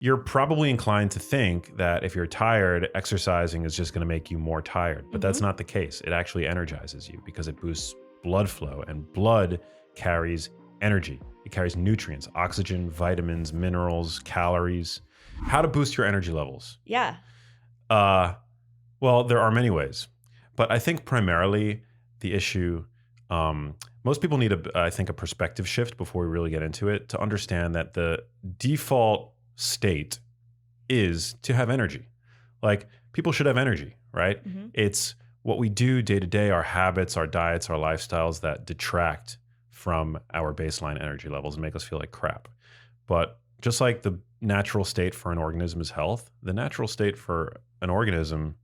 you're probably inclined to think that if you're tired, exercising is just going to make you more tired. But that's Hmm. not the case. It actually energizes you because it boosts blood flow, and blood carries energy. It carries nutrients, oxygen, vitamins, minerals, calories. How to boost your energy levels? Yeah. Uh, well, there are many ways, but I think primarily the issue, most people need I think, a perspective shift before we really get into it to understand that the default state is to have energy. Like people should have energy, right? Hmm. It's what we do day to day, our habits, our diets, our lifestyles that detract from our baseline energy levels and make us feel like crap. But just like the natural state for an organism is health, the natural state for an organism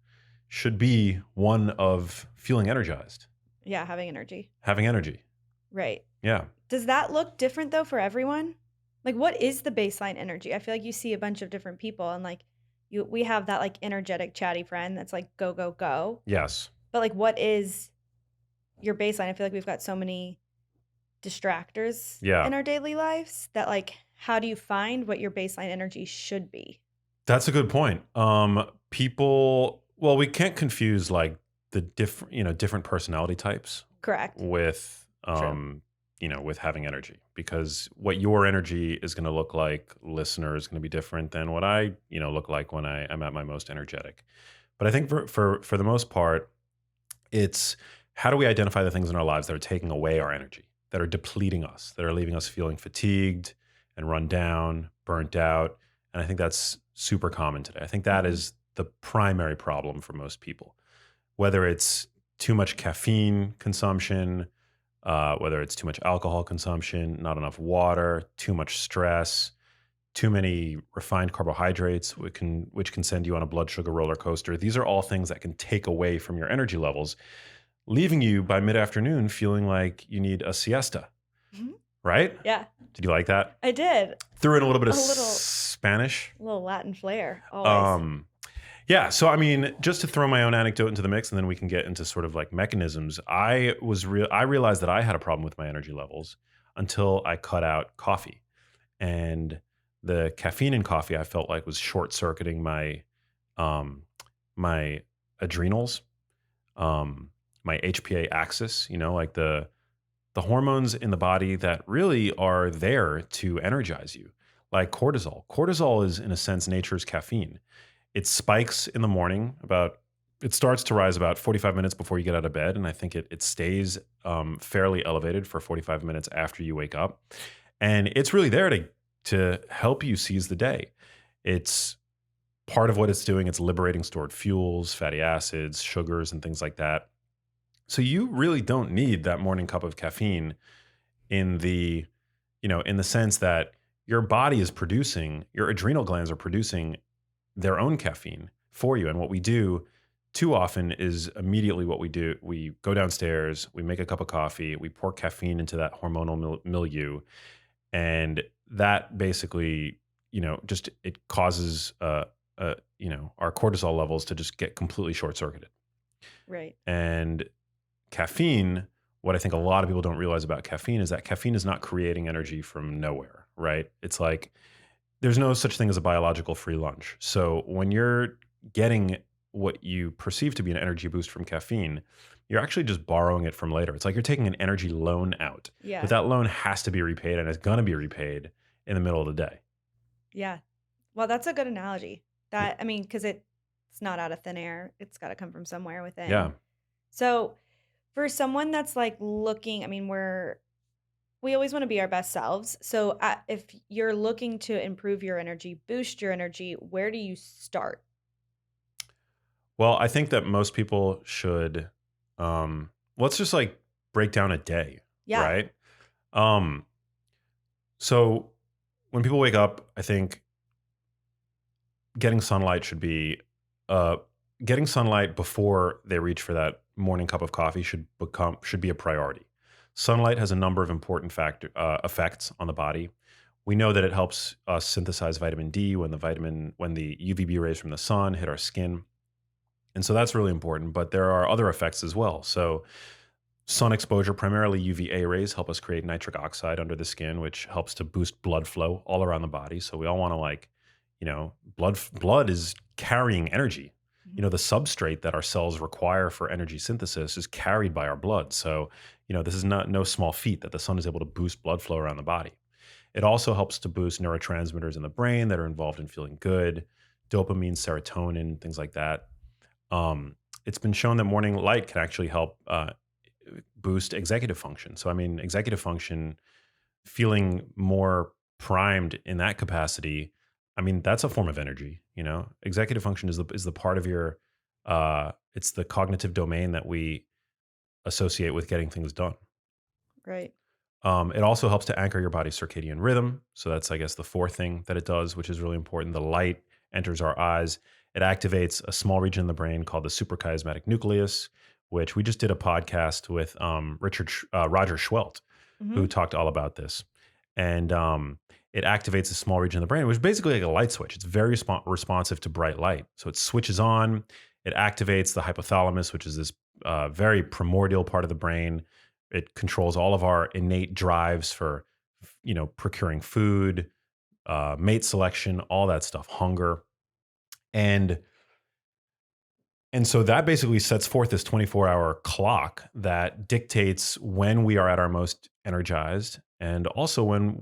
should be one of feeling energized, Yeah, having energy. having energy. Right. Yeah. Does that look different though for everyone? Like what is the baseline energy? I feel like you see a bunch of different people and like we have that like energetic chatty friend that's like go go go. Yes. But like what is your baseline? I feel like we've got so many distractors Yeah. in our daily lives that like how do you find what your baseline energy should be? That's a good point. People, well, we can't confuse like the different, different personality types Correct. with, True. with having energy, because what your energy is going to look like, listener, is going to be different than what I, look like when I am at my most energetic. But I think for the most part, it's how do we identify the things in our lives that are taking away our energy, that are depleting us, that are leaving us feeling fatigued and run down, burnt out. And I think that's super common today. I think that Mhm. is the primary problem for most people, whether it's too much caffeine consumption, whether it's too much alcohol consumption, not enough water, too much stress, too many refined carbohydrates, which can send you on a blood sugar roller coaster. These are all things that can take away from your energy levels, leaving you by mid-afternoon feeling like you need a siesta, Mhm. right? Yeah, Did you like that? I did. Threw in a little bit of A little Spanish. Latin flair always. Um, yeah, so I mean, just to throw my own anecdote into the mix, and then we can get into sort of like mechanisms. I realized that I had a problem with my energy levels until I cut out coffee, and the caffeine in coffee I felt like was short circuiting um, my adrenals, my HPA axis. Like the hormones in the body that really are there to energize you, like cortisol. Cortisol is, in a sense, nature's caffeine. It spikes in the morning it starts to rise about 45 minutes before you get out of bed. And I think it stays fairly elevated for 45 minutes after you wake up. And it's really there to help you seize the day. It's part of what it's doing. It's liberating stored fuels, fatty acids, sugars, and things like that. So you really don't need that morning cup of caffeine in the sense that your body is producing, your adrenal glands are producing their own caffeine for you. And what we do too often is immediately what we do. We go downstairs, we make a cup of coffee, we pour caffeine into that hormonal milieu. And that basically, just it causes, our cortisol levels to just get completely short circuited. Right. And caffeine, what I think a lot of people don't realize about caffeine is that caffeine is not creating energy from nowhere, right? It's like there's no such thing as a biological free lunch. So when you're getting what you perceive to be an energy boost from caffeine, you're actually just borrowing it from later. It's like you're taking an energy loan out, but Yeah. that loan has to be repaid, and it's going to be repaid in the middle of the day. Yeah. Well, that's a good analogy. Y- That I mean, because it's not out of thin air. It's got to come from somewhere within. Yeah. So for someone that's like looking, I mean, we always want to be our best selves. So if you're looking to improve your energy, boost your energy, where do you start? Well, I think that most people should, let's just like break down a day, Yeah. right? Um, so when people wake up, I think getting sunlight should be uh getting sunlight before they reach for that morning cup of coffee should be a priority. Sunlight has a number of important effects on the body. We know that it helps us synthesize vitamin D when the UVB rays from the sun hit our skin. And so that's really important, but there are other effects as well. So sun exposure, primarily UVA rays, help us create nitric oxide under the skin, which helps to boost blood flow all around the body. So we all want to like, blood is carrying energy. Mhm. The substrate that our cells require for energy synthesis is carried by our blood. So, this is not no small feat that the sun is able to boost blood flow around the body. It also helps to boost neurotransmitters in the brain that are involved in feeling good, dopamine, serotonin, things like that. Um, it's been shown that morning light can actually help boost executive function. So, I mean, executive function, feeling more primed in that capacity, I mean, that's a form of energy. Executive function is the part of your, it's the cognitive domain that we associate with getting things done. Right. It also helps to anchor your body's circadian rhythm. So that's, I guess, the fourth thing that it does, which is really important. The light enters our eyes. It activates a small region in the brain called the suprachiasmatic nucleus, which we just did a podcast with Roger Schwelt, who Mhm. talked all about this. And it activates a small region in the brain, which is basically like a light switch. It's very responsive to bright light. So it switches on, it activates the hypothalamus, which is this very primordial part of the brain. It controls all of our innate drives for, procuring food, mate selection, all that stuff, hunger, and so that basically sets forth this 24-hour clock that dictates when we are at our most energized, and also when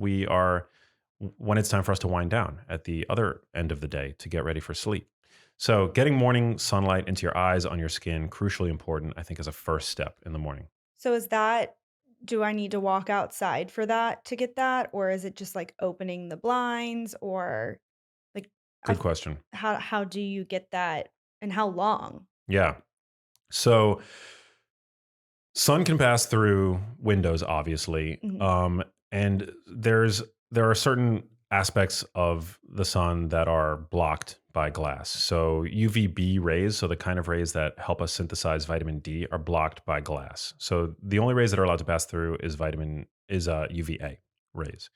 it's time for us to wind down at the other end of the day to get ready for sleep. So, getting morning sunlight into your eyes, on your skin, crucially important, I think, as a first step in the morning. So is that do I need to walk outside for that to get that, or is it just, like, opening the blinds, or, like, Good I've question. how do you get that, and how long? Yeah. So, sun can pass through windows, obviously, Mhm. and there are certain aspects of the sun that are blocked by glass. So UVB rays, so the kind of rays that help us synthesize vitamin D, are blocked by glass. So the only rays that are allowed to pass through is UVA rays,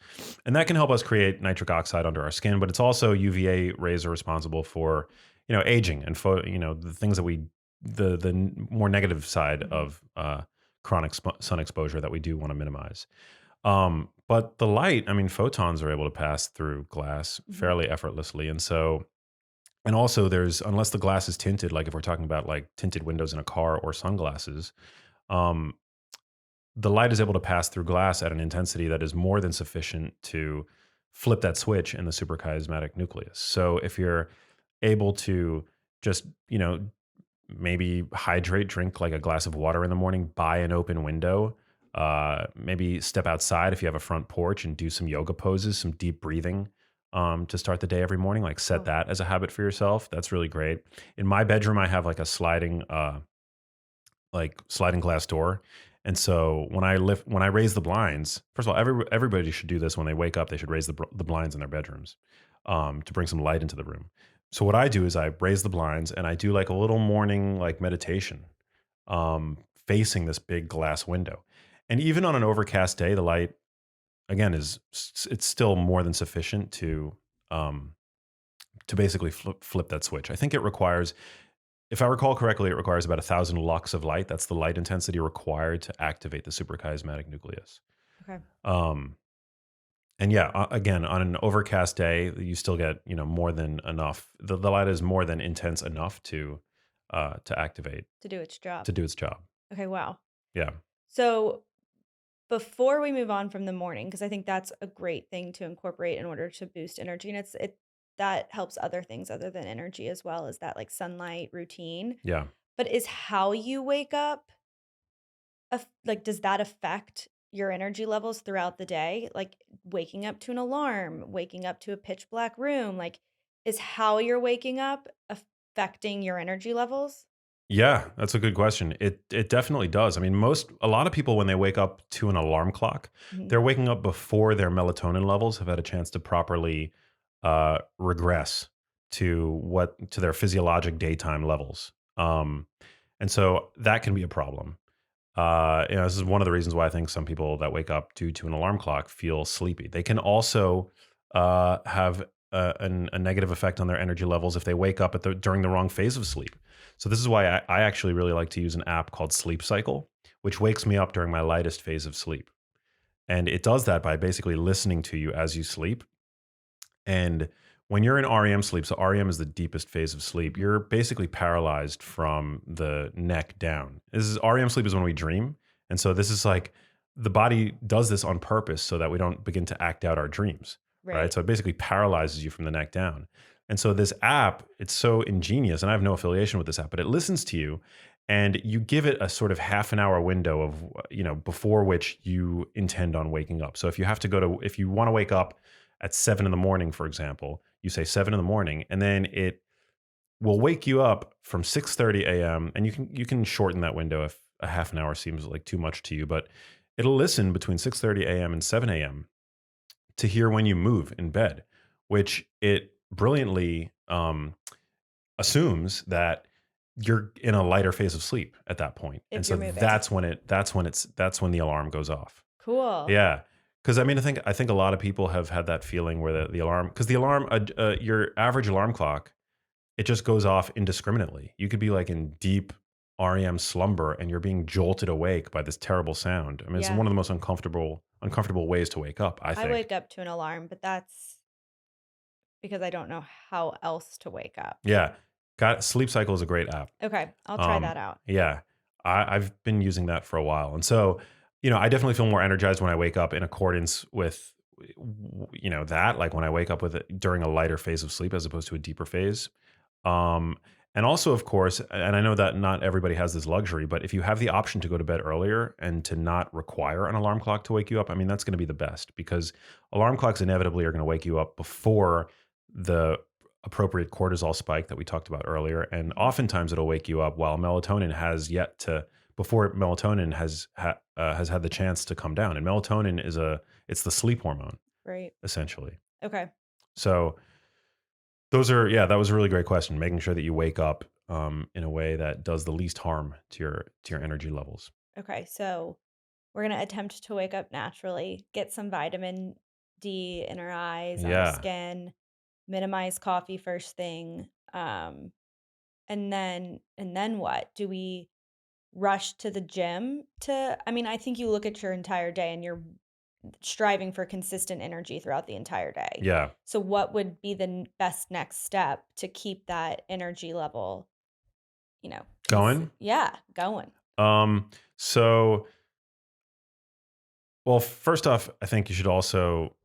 and that can help us create nitric oxide under our skin. But it's also UVA rays are responsible for aging and the things that we the more negative side Mhm. of chronic sun exposure that we do want to minimize. But the light, I mean, photons are able to pass through glass Mhm. fairly effortlessly. And also unless the glass is tinted, like if we're talking about like tinted windows in a car or sunglasses, um, the light is able to pass through glass at an intensity that is more than sufficient to flip that switch in the suprachiasmatic nucleus. So if you're able to just, maybe hydrate, drink like a glass of water in the morning by an open window. Maybe step outside if you have a front porch and do some yoga poses, some deep breathing to start the day every morning. Like set Oh, that as a habit for yourself. That's really great. In my bedroom, I have like a sliding glass door. And so when I raise the blinds, first of all, everybody should do this when they wake up. They should raise the blinds in their bedrooms to bring some light into the room. So what I do is I raise the blinds and I do like a little morning like meditation, facing this big glass window. And even on an overcast day, the light again it's still more than sufficient um, to basically flip that switch. I think it requires, if I recall correctly, it requires about 1,000 lux of light. That's the light intensity required to activate the suprachiasmatic nucleus. okay. Um, and yeah, again, on an overcast day, you still get more than enough. The light is more than intense enough to activate To do its job. to do its job. Okay, wow. Yeah, So, before we move on from the morning, because I think that's a great thing to incorporate in order to boost energy, and that helps other things other than energy as well as that, like, sunlight routine. yeah. But is how you wake up like, does that affect your energy levels throughout the day? Like, waking up to an alarm, waking up to a pitch black room, like, is how you're waking up affecting your energy levels? Yeah, that's a good question. It definitely does. I mean, a lot of people when they wake up to an alarm clock, Mhm. they're waking up before their melatonin levels have had a chance to properly regress to their physiologic daytime levels. And so that can be a problem. This is one of the reasons why I think some people that wake up due to an alarm clock feel sleepy. They can also have a negative effect on their energy levels if they wake up during the wrong phase of sleep. So this is why I actually really like to use an app called Sleep Cycle, which wakes me up during my lightest phase of sleep, and it does that by basically listening to you as you sleep. And when you're in REM sleep, so REM is the deepest phase of sleep, Mhm. you're basically paralyzed from the neck down. This is REM sleep is when we dream. And so this is like the body does this on purpose so that we don't begin to act out our dreams, right? Right. So it basically paralyzes you from the neck down. And so this app, it's so ingenious, and I have no affiliation with this app, but it listens to you and you give it a sort of half an hour window of, before which you intend on waking up. So if you want to wake up at 7 in the morning, for example, you say 7 in the morning, and then it will wake you up from 6:30 a.m. And you can shorten that window if a half an hour seems like too much to you, but it'll listen between 6:30 a.m. and 7 a.m. to hear when you move in bed, which it brilliantly assumes that you're in a lighter phase of sleep at that point. And If so you're moving. that's when the alarm goes off. Cool. Yeah. Because I mean, I think a lot of people have had that feeling where the alarm, because the alarm, your average alarm clock, it just goes off indiscriminately. You could be like in deep REM slumber and you're being jolted awake by this terrible sound. I mean, it's Yeah. one of the most uncomfortable ways to wake up, I I think. wake up to an alarm, but that's because I don't know how else to wake up. Yeah. Got Sleep Cycle is a great app. Okay, I'll try Um, that out. yeah, I've been using that for a while, and so I definitely feel more energized when I wake up in accordance with that. Like when I wake up with it during a lighter phase of sleep as opposed to a deeper phase. Um, and also, of course, and I know that not everybody has this luxury, but if you have the option to go to bed earlier and to not require an alarm clock to wake you up, I mean, that's going to be the best, because alarm clocks inevitably are going to wake you up before the appropriate cortisol spike that we talked about earlier. And Mhm. oftentimes it'll wake you up while melatonin before melatonin has had the chance to come down. And melatonin it's the sleep hormone, Right. essentially. Okay. So that was a really great question. Making sure that you wake up in a way that does the least harm to your energy levels. Okay. So we're going to attempt to wake up naturally, get some vitamin D in our eyes, on our Yeah, skin, minimize coffee first thing. And then what? Do we rush to the gym I mean, I think you look at your entire day and you're striving for consistent energy throughout the entire day. yeah. So what would be the best next step to keep that energy level, Going. yeah, going? Um, so well, first off, I think you should also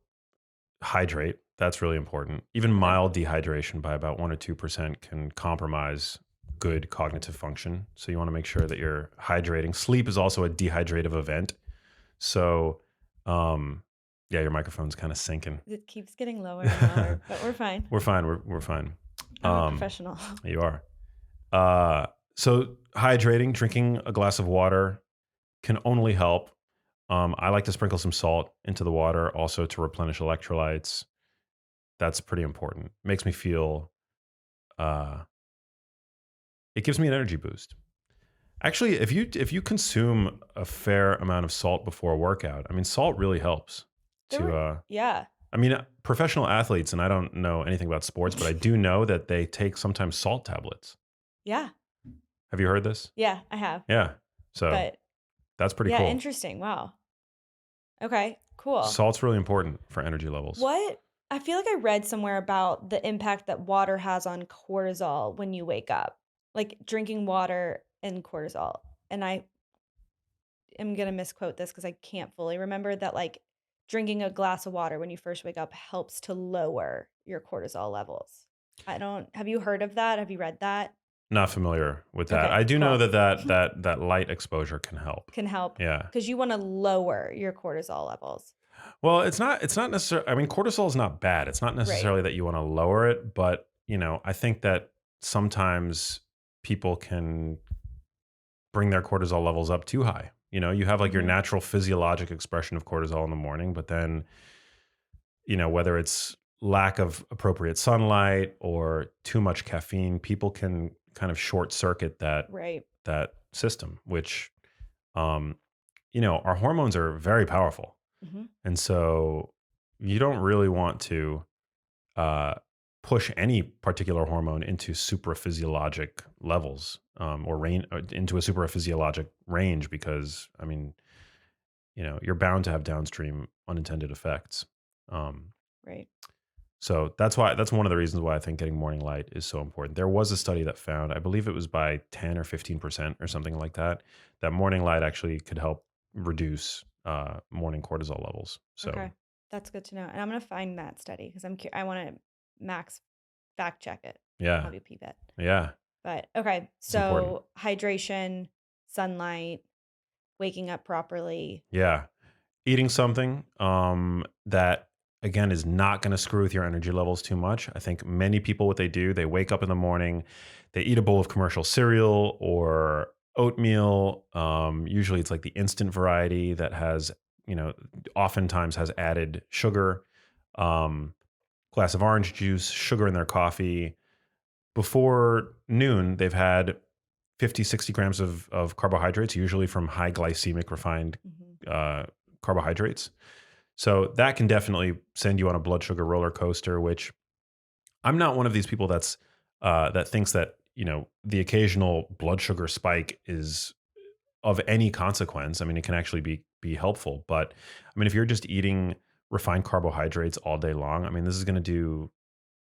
hydrate. That's really important. Even Okay. mild dehydration by about 1 or 2% can compromise good cognitive function. So you want to make sure that you're hydrating. Sleep is also a dehydrative event. So, yeah, your microphone's kind of sinking. It keeps getting lower and lower, but we're fine. We're fine. We're fine. I'm a Um, professional. you are. So hydrating, drinking a glass of water can only help. I like to sprinkle some salt into the water also to replenish electrolytes. That's pretty important. Makes me feel uh it gives me an energy boost. Actually, if you consume a fair amount of salt before a workout, I mean salt really helps There to were Yeah. I mean professional athletes, and I don't know anything about sports, but I do know that they take sometimes salt tablets. Yeah. Have you heard this? Yeah, I have. Yeah. So, But that's pretty yeah, cool. interesting. Wow. Okay, cool. Salt's really important for energy levels. What I feel like I read somewhere about the impact that water has on cortisol when you wake up, like drinking water and cortisol. And I am going to misquote this because I can't fully remember that, like, drinking a glass of water when you first wake up helps to lower your cortisol levels. Have you heard of that? Have you read that? Not familiar with that. Okay, I do know cool. that light exposure can help. Can help Yeah. because you want to lower your cortisol levels. Well, it's not necessarily, I mean, cortisol is not bad. It's not Right. necessarily that you want to lower it, but, I think that sometimes people can bring their cortisol levels up too high. You have like your Mhm. natural physiologic expression of cortisol in the morning, but then, whether it's lack of appropriate sunlight or too much caffeine, people can kind of short circuit Right. that system, which um, our hormones are very powerful. Mhm. And so you don't really want to uh, push any particular hormone into supraphysiologic levels, or into a supraphysiologic range, because, I mean, you're bound to have downstream unintended effects. Um, Right. So that's one of the reasons why I think getting morning light is so important. There was a study that found, I believe it was by 10 or 15% or something like that, that morning light actually could help reduce morning cortisol levels. So Okay. That's good to know. And I'm going to find that study because I want to max fact check it. yeah, I'll be PBET. yeah, But okay. it's important. So hydration, sunlight, waking up properly. Yeah. Eating something that again is not going to screw with your energy levels too much. I think many people, what they do, they wake up in the morning, they eat a bowl of commercial cereal or oatmeal. Usually it's like the instant variety that has, you know, oftentimes has added sugar, um, glass of orange juice, sugar in their coffee. Before noon, they've had 50, 60 grams of carbohydrates, usually from high glycemic refined Hmm. uh, carbohydrates. So that can definitely send you on a blood sugar roller coaster, which I'm not one of these people that thinks that, you know, the occasional blood sugar spike is of any consequence. I mean, it can actually be helpful, but I mean, if you're just eating refined carbohydrates all day long, I mean, this is going to do,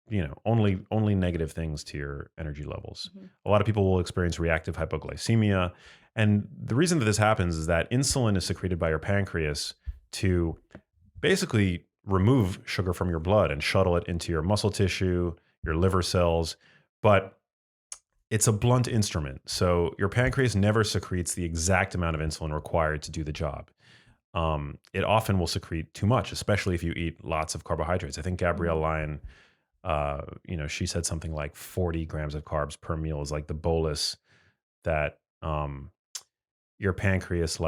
you know, only negative things to your energy levels. Hmm. A lot of people will experience reactive hypoglycemia, and the reason that this happens is that insulin is secreted by your pancreas to basically remove sugar from your blood and shuttle it into your muscle tissue, your liver cells, but it's a blunt instrument. So your pancreas never secretes the exact amount of insulin required to do the job. It often will secrete too much, especially if you eat lots of carbohydrates. I think Gabrielle Hmm. Lyon, you know, she said something like 40 grams of carbs per meal is like the bolus that your pancreas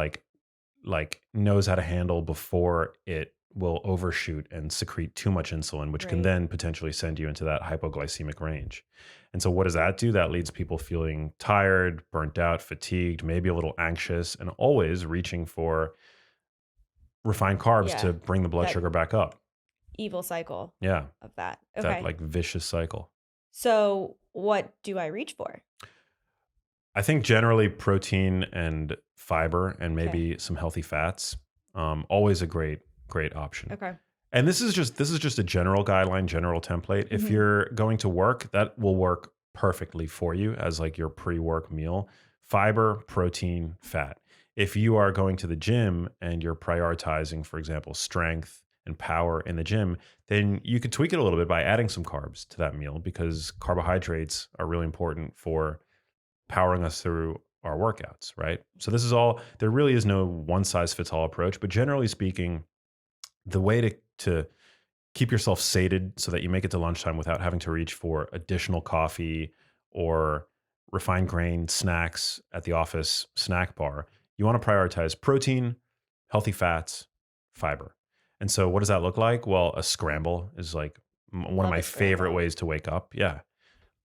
knows how to handle before it will overshoot and secrete too much insulin, which can Right. then potentially send you into that hypoglycemic range. And so, what does that do? That leads people feeling tired, burnt out, fatigued, maybe a little anxious, and always reaching for refined carbs to Yeah. bring the blood That sugar back up. evil cycle Yeah, of that. that Okay. like vicious cycle. So what do I reach for? I think generally protein and fiber and Okay. maybe some healthy fats, always a great option. Okay. And this is just a general guideline, general template. If Hmm. you're going to work, that will work perfectly for you as like your pre-work meal. Fiber, protein, fat. If you are going to the gym and you're prioritizing, for example, strength and power in the gym, then you could tweak it a little bit by adding some carbs to that meal because carbohydrates are really important for powering us through our workouts, right? So this is all there really is no one size fits all approach, but generally speaking, the way to keep yourself sated so that you make it to lunchtime without having to reach for additional coffee or refined grain snacks at the office snack bar, you want to prioritize protein, healthy fats, fiber. And so what does that look like? Well, a scramble is like one of Love my a favorite scramble. ways to wake up. Yeah.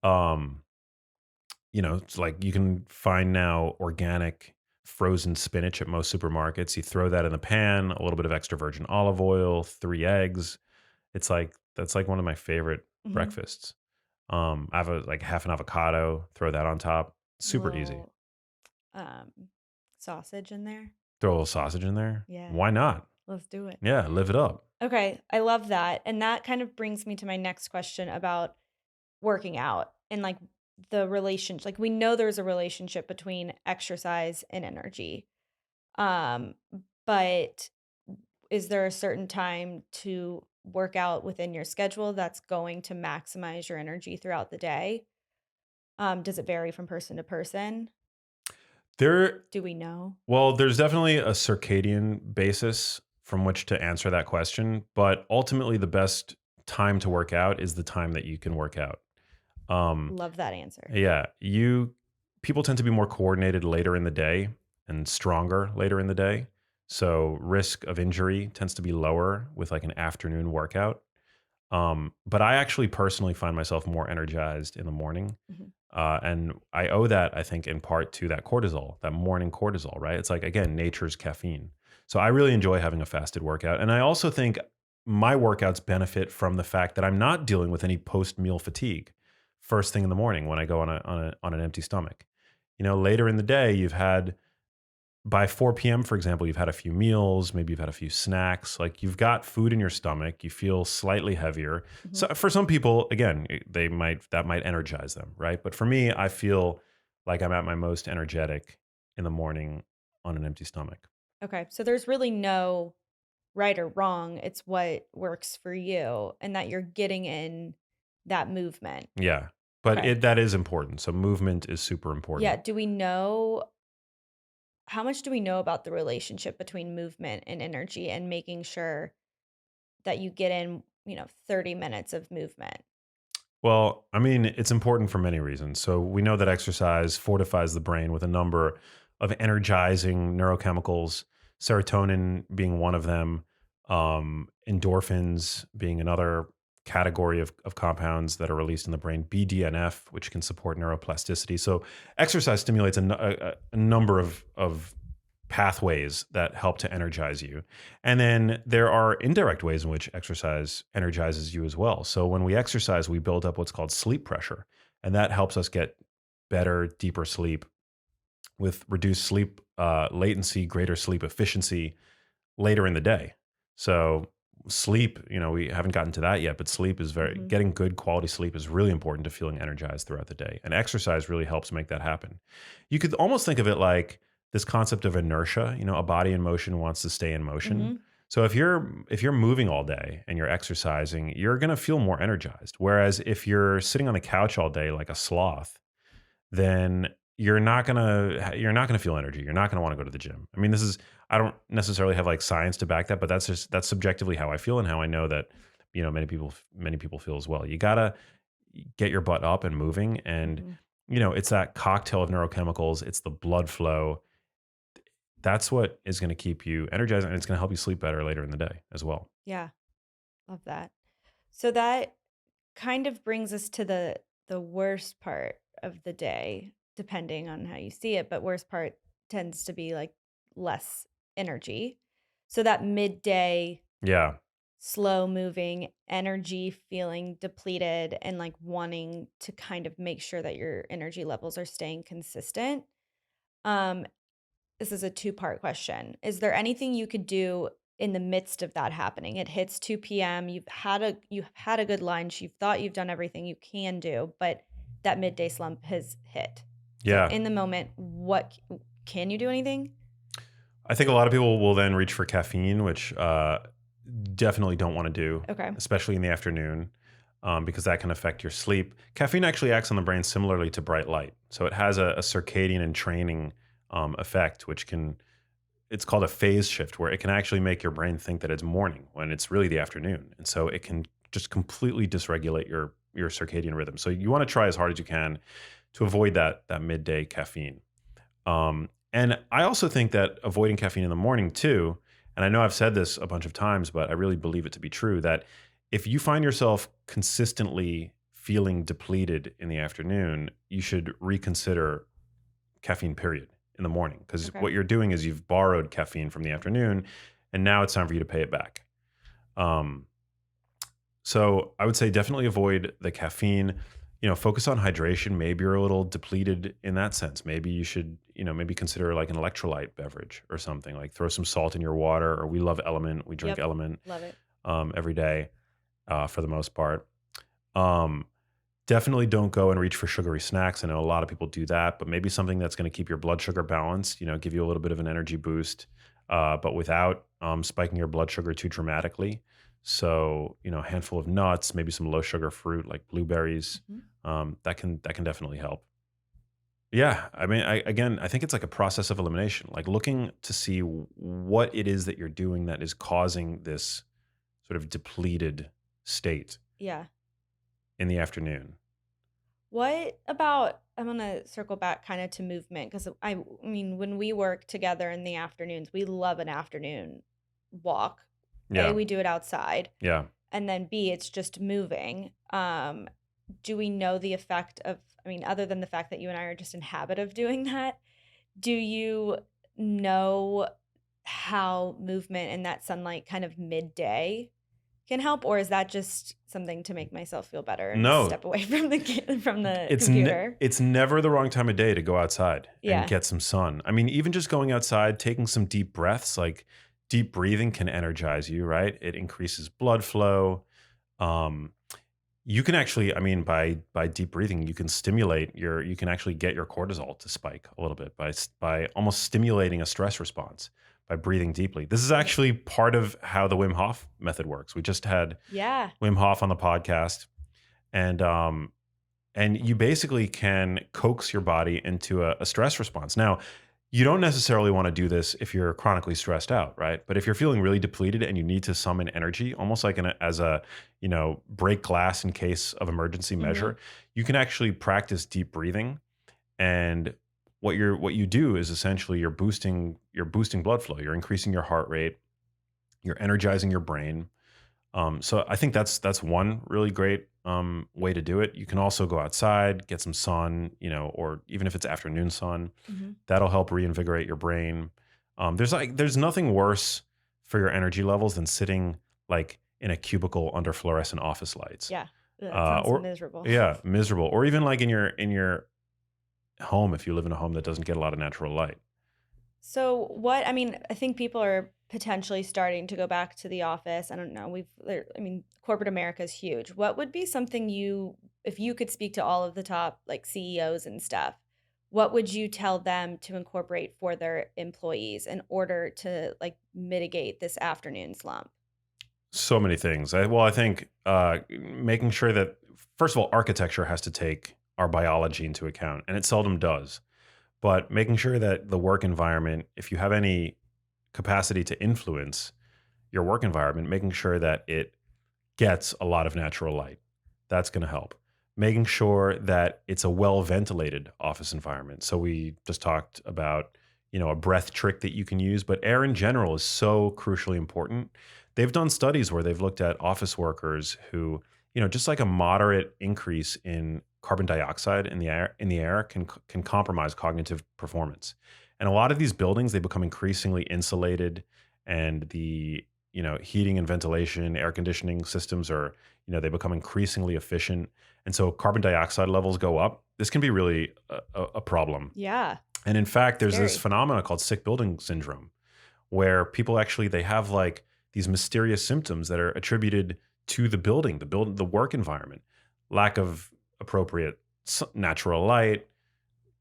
Um you know, it's like you can find now organic frozen spinach at most supermarkets. You throw that in the pan, a little bit of extra virgin olive oil, 3 eggs. It's like that's like one of my favorite Hmm. breakfasts. I have a like half an avocado, throw that on top. Super easy. Little um sausage in there. Throw a little sausage in there. Yeah. Why not? Let's do it. Yeah, live it up. Okay. I love that. And that kind of brings me to my next question about working out and like the relationship. Like we know there's a relationship between exercise and energy. Um, but is there a certain time to work out within your schedule that's going to maximize your energy throughout the day? Does it vary from person to person? There Do we know? Well, there's definitely a circadian basis from which to answer that question, but ultimately the best time to work out is the time that you can work out. Um, Love that answer. yeah, you people tend to be more coordinated later in the day and stronger later in the day. So risk of injury tends to be lower with like an afternoon workout. But I actually personally find myself more energized in the morning. Mhm. And I owe that, I think, in part to that cortisol, that morning cortisol, right? It's like, again, nature's caffeine. So I really enjoy having a fasted workout. And I also think my workouts benefit from the fact that I'm not dealing with any post meal fatigue first thing in the morning when I go on an empty stomach. You know, later in the day, you've had by 4 p.m., for example, you've had a few meals, maybe you've had a few snacks, like you've got food in your stomach, you feel slightly heavier. Mhm. So for some people, again, that might energize them, right? But for me, I feel like I'm at my most energetic in the morning on an empty stomach. Okay. So there's really no right or wrong. It's what works for you and that you're getting in that movement. Yeah. But Okay. that is important. So movement is super Yeah. important. Do we know how much do we know about the relationship between movement and energy and making sure that you get in, 30 minutes of movement? Well, I mean, it's important for many reasons. So we know that exercise fortifies the brain with a number of energizing neurochemicals, serotonin being one of them, endorphins being another category of compounds that are released in the brain, BDNF, which can support neuroplasticity. So exercise stimulates a number of pathways that help to energize you. And then there are indirect ways in which exercise energizes you as well. So when we exercise, we build up what's called sleep pressure, and that helps us get better, deeper sleep with reduced sleep latency, greater sleep efficiency later in the day. So sleep, we haven't gotten to that yet, but sleep is Mhm. getting good quality sleep is really important to feeling energized throughout the day. And exercise really helps make that happen. You could almost think of it like this concept of inertia, a body in motion wants to stay in motion. Mhm. So if you're moving all day and you're exercising, you're going to feel more energized. Whereas if you're sitting on the couch all day like a sloth, then you're not gonna feel energy. You're not gonna want to go to the gym. I mean, I don't necessarily have like science to back that, but that's subjectively how I feel and how I know that many people feel as well. You gotta get your butt up and moving, and Mhm. it's that cocktail of neurochemicals. It's the blood flow. That's what is going to keep you energized, and it's going to help you sleep better later in the day as well. Yeah, love that. So that kind of brings us to the worst part of the day, depending on how you see it, but worst part tends to be like less energy. So that midday, Yeah, slow moving energy, feeling depleted and like wanting to kind of make sure that your energy levels are staying consistent. Um this is a two-part question. Is there anything you could do in the midst of that happening? It hits 2 PM, you've had a good lunch, you've thought you've done everything you can do, but that midday slump has hit. So yeah. in the moment, can you do anything? I think a lot of people will then reach for caffeine, which definitely don't want to do, Okay. especially in the afternoon, because that can affect your sleep. Caffeine actually acts on the brain similarly to bright light. So it has a circadian and training effect, which it's called a phase shift, where it can actually make your brain think that it's morning when it's really the afternoon. And so it can just completely dysregulate your circadian rhythm. So you want to try as hard as you can to avoid that midday caffeine. And I also think that avoiding caffeine in the morning too, and I know I've said this a bunch of times, but I really believe it to be true that if you find yourself consistently feeling depleted in the afternoon, you should reconsider caffeine, period, in the morning. Because Okay. what you're doing is you've borrowed caffeine from the afternoon, and now it's time for you to pay it back. Um, so I would say definitely avoid the caffeine. Focus on hydration. Maybe you're a little depleted in that sense. Maybe you should, maybe consider like an electrolyte beverage or something. Like throw some salt in your water. Or we love Element. We drink Yep. Element Love it. every day for the most part. Um, Definitely don't go and reach for sugary snacks. I know a lot of people do that, but maybe something that's going to keep your blood sugar balanced. Give you a little bit of an energy boost, but without spiking your blood sugar too dramatically. So, a handful of nuts, maybe some low sugar fruit like blueberries, Mhm. that can definitely help. Yeah, I mean, again, I think it's like a process of elimination, like looking to see what it is that you're doing that is causing this sort of depleted state Yeah. in the afternoon. What about I'm gonna circle back kind of to movement because I mean, when we work together in the afternoons, we love an afternoon walk. A, Yeah, we do it outside, yeah. and then B, it's just moving. Do we know the effect of, I mean, other than the fact that you and I are just in habit of doing that, do you know how movement and that sunlight kind of midday can help, or is that just something to make myself feel better and No, step away from the computer? it's never the wrong time of day to go outside and Yeah. get some sun. I mean, even just going outside, taking some deep breaths, like deep breathing can energize you, right? It increases blood flow. Um, you can actually, I mean, by deep breathing, you can actually get your cortisol to spike a little bit by almost stimulating a stress response by breathing deeply. This is Yeah. actually part of how the Wim Hof method works. We just had Yeah. Wim Hof on the podcast, and you basically can coax your body into a stress response. Now, you don't necessarily want to do this if you're chronically stressed out, right? But if you're feeling really depleted and you need to summon energy, almost like as a, break glass in case of emergency Mhm. measure, you can actually practice deep breathing. And what you do is essentially you're boosting blood flow, you're increasing your heart rate, you're energizing your brain. So I think that's one really great way to do it. You can also go outside, get some sun, or even if it's afternoon sun, Mhm. that'll help reinvigorate your brain. There's nothing worse for your energy levels than sitting like in a cubicle under fluorescent office lights, Yeah. That sounds or miserable. yeah, miserable, or even like in your home if you live in a home that doesn't get a lot of natural light. So what I mean, I think people are potentially starting to go back to the office. I don't know. I mean, corporate America is huge. What would be something if you could speak to all of the top like CEOs and stuff, what would you tell them to incorporate for their employees in order to like mitigate this afternoon slump? So many things. I think making sure that, first of all, architecture has to take our biology into account, and it seldom does. But making sure that the work environment, if you have any capacity to influence your work environment, making sure that it gets a lot of natural light, that's going to help. Making sure that it's a well ventilated office environment. So we just talked about, a breath trick that you can use, but air in general is so crucially important. They've done studies where they've looked at office workers who, just like a moderate increase in carbon dioxide in the air can compromise cognitive performance. And a lot of these buildings, they become increasingly insulated, and the heating and ventilation, air conditioning systems are, they become increasingly efficient. And so carbon dioxide levels go up. This can be really a problem. Yeah. And in fact, there's this Scary. phenomena called sick building syndrome, where people actually they have like these mysterious symptoms that are attributed to the work environment, lack of appropriate natural light,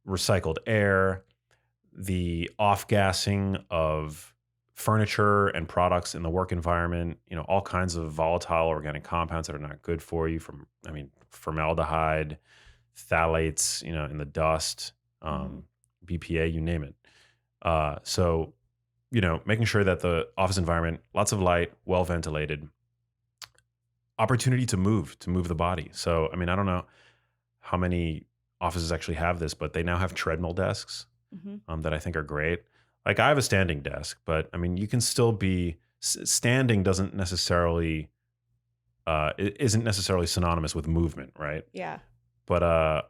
recycled air, the off gassing of furniture and products in the work environment, all kinds of volatile organic compounds that are not good for you formaldehyde, phthalates, in the dust, Mhm. BPA, you name it. So, making sure that the office environment, lots of light, well ventilated, opportunity to move the body. So, I mean, I don't know how many offices actually have this, but they now have treadmill desks Mhm. that I think are great. Like I have a standing desk, but I mean, you can still be standing doesn't necessarily it isn't necessarily synonymous with movement, right? Yeah. But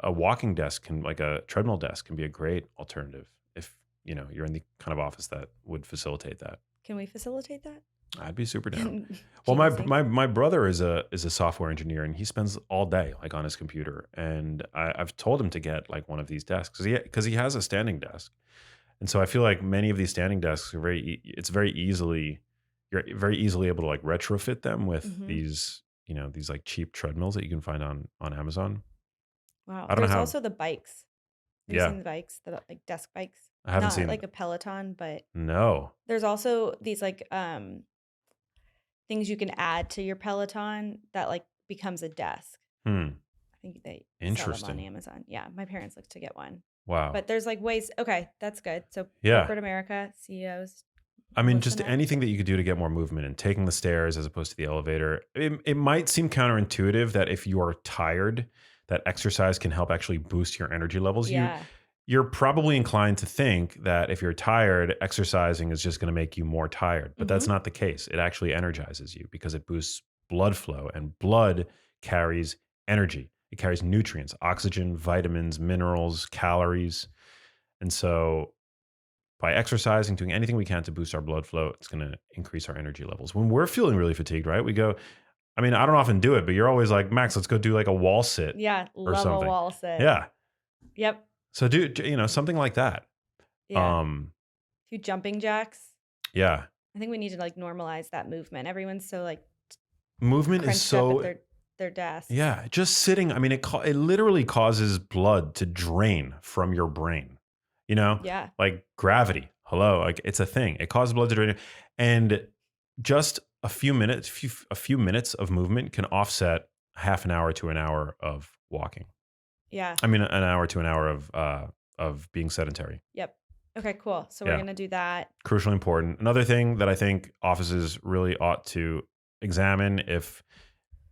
a walking desk like a treadmill desk can be a great alternative if you're in the kind of office that would facilitate that. Can we facilitate that? I'd be super down. Can Well, my cheapasing? my brother is a software engineer, and he spends all day like on his computer. And I've told him to get like one of these desks because he has a standing desk. And so I feel like many of these standing desks are it's very easily you're very easily able to like retrofit them with Mhm. these like cheap treadmills that you can find on Amazon. Wow. I don't know There's how. also the bikes. Have you Yeah, seen the bikes? The like desk bikes? I haven't Not seen. like a Peloton, but No. there's also these like things you can add to your Peloton that like becomes a desk. Hmm. I think they sell them on Interesting. Amazon. Yeah, my parents look to get one. Wow. But there's like ways. Okay, that's good. So Yeah. corporate America, CEOs, I mean, listen just up. anything that you could do to get more movement and taking the stairs as opposed to the elevator. It might seem counterintuitive that if you are tired, that exercise can help actually boost your energy levels. Yeah. You're probably inclined to think that if you're tired, exercising is just going to make you more tired, but that's Mm-hmm. not the case. It actually energizes you because it boosts blood flow, and blood carries energy. It carries nutrients, oxygen, vitamins, minerals, calories. And so by exercising, doing anything we can to boost our blood flow, it's going to increase our energy levels. When we're feeling really fatigued, right? We go, I mean, I don't often do it, but you're always like, Max, let's go do like a wall sit Yeah, or love a something. wall sit. Yeah. Yep. So something like that. Yeah. Um, Few jumping jacks. yeah. I think we need to like normalize that movement. Everyone's so like Movement is crunched up at so, their desks. yeah, just sitting. I mean, it literally causes blood to drain from your brain, Yeah. like gravity. Hello. Like it's a thing. It causes blood to drain. And just a few minutes of movement can offset half an hour to an hour of walking. Yeah. I mean, an hour to an hour of being sedentary. Yep. Okay, cool. So we're Yeah. gonna do that. Crucially important. Another thing that I think offices really ought to examine if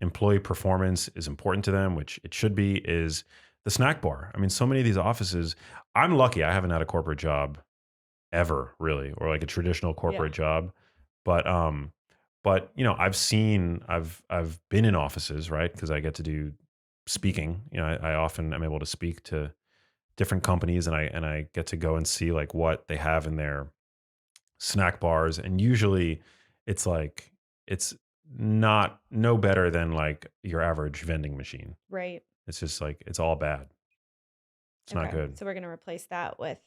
employee performance is important to them, which it should be, is the snack bar. I mean, so many of these offices, I'm lucky I haven't had a corporate job ever really, or like a traditional Yeah. corporate job. But I've been in offices, right? Because I get to do speaking. I often am able to speak to different companies, and I get to go and see like what they have in their snack bars, and usually it's not no better than like your average vending machine. Right. It's just like it's all bad. It's not Okay. good. So we're gonna replace that with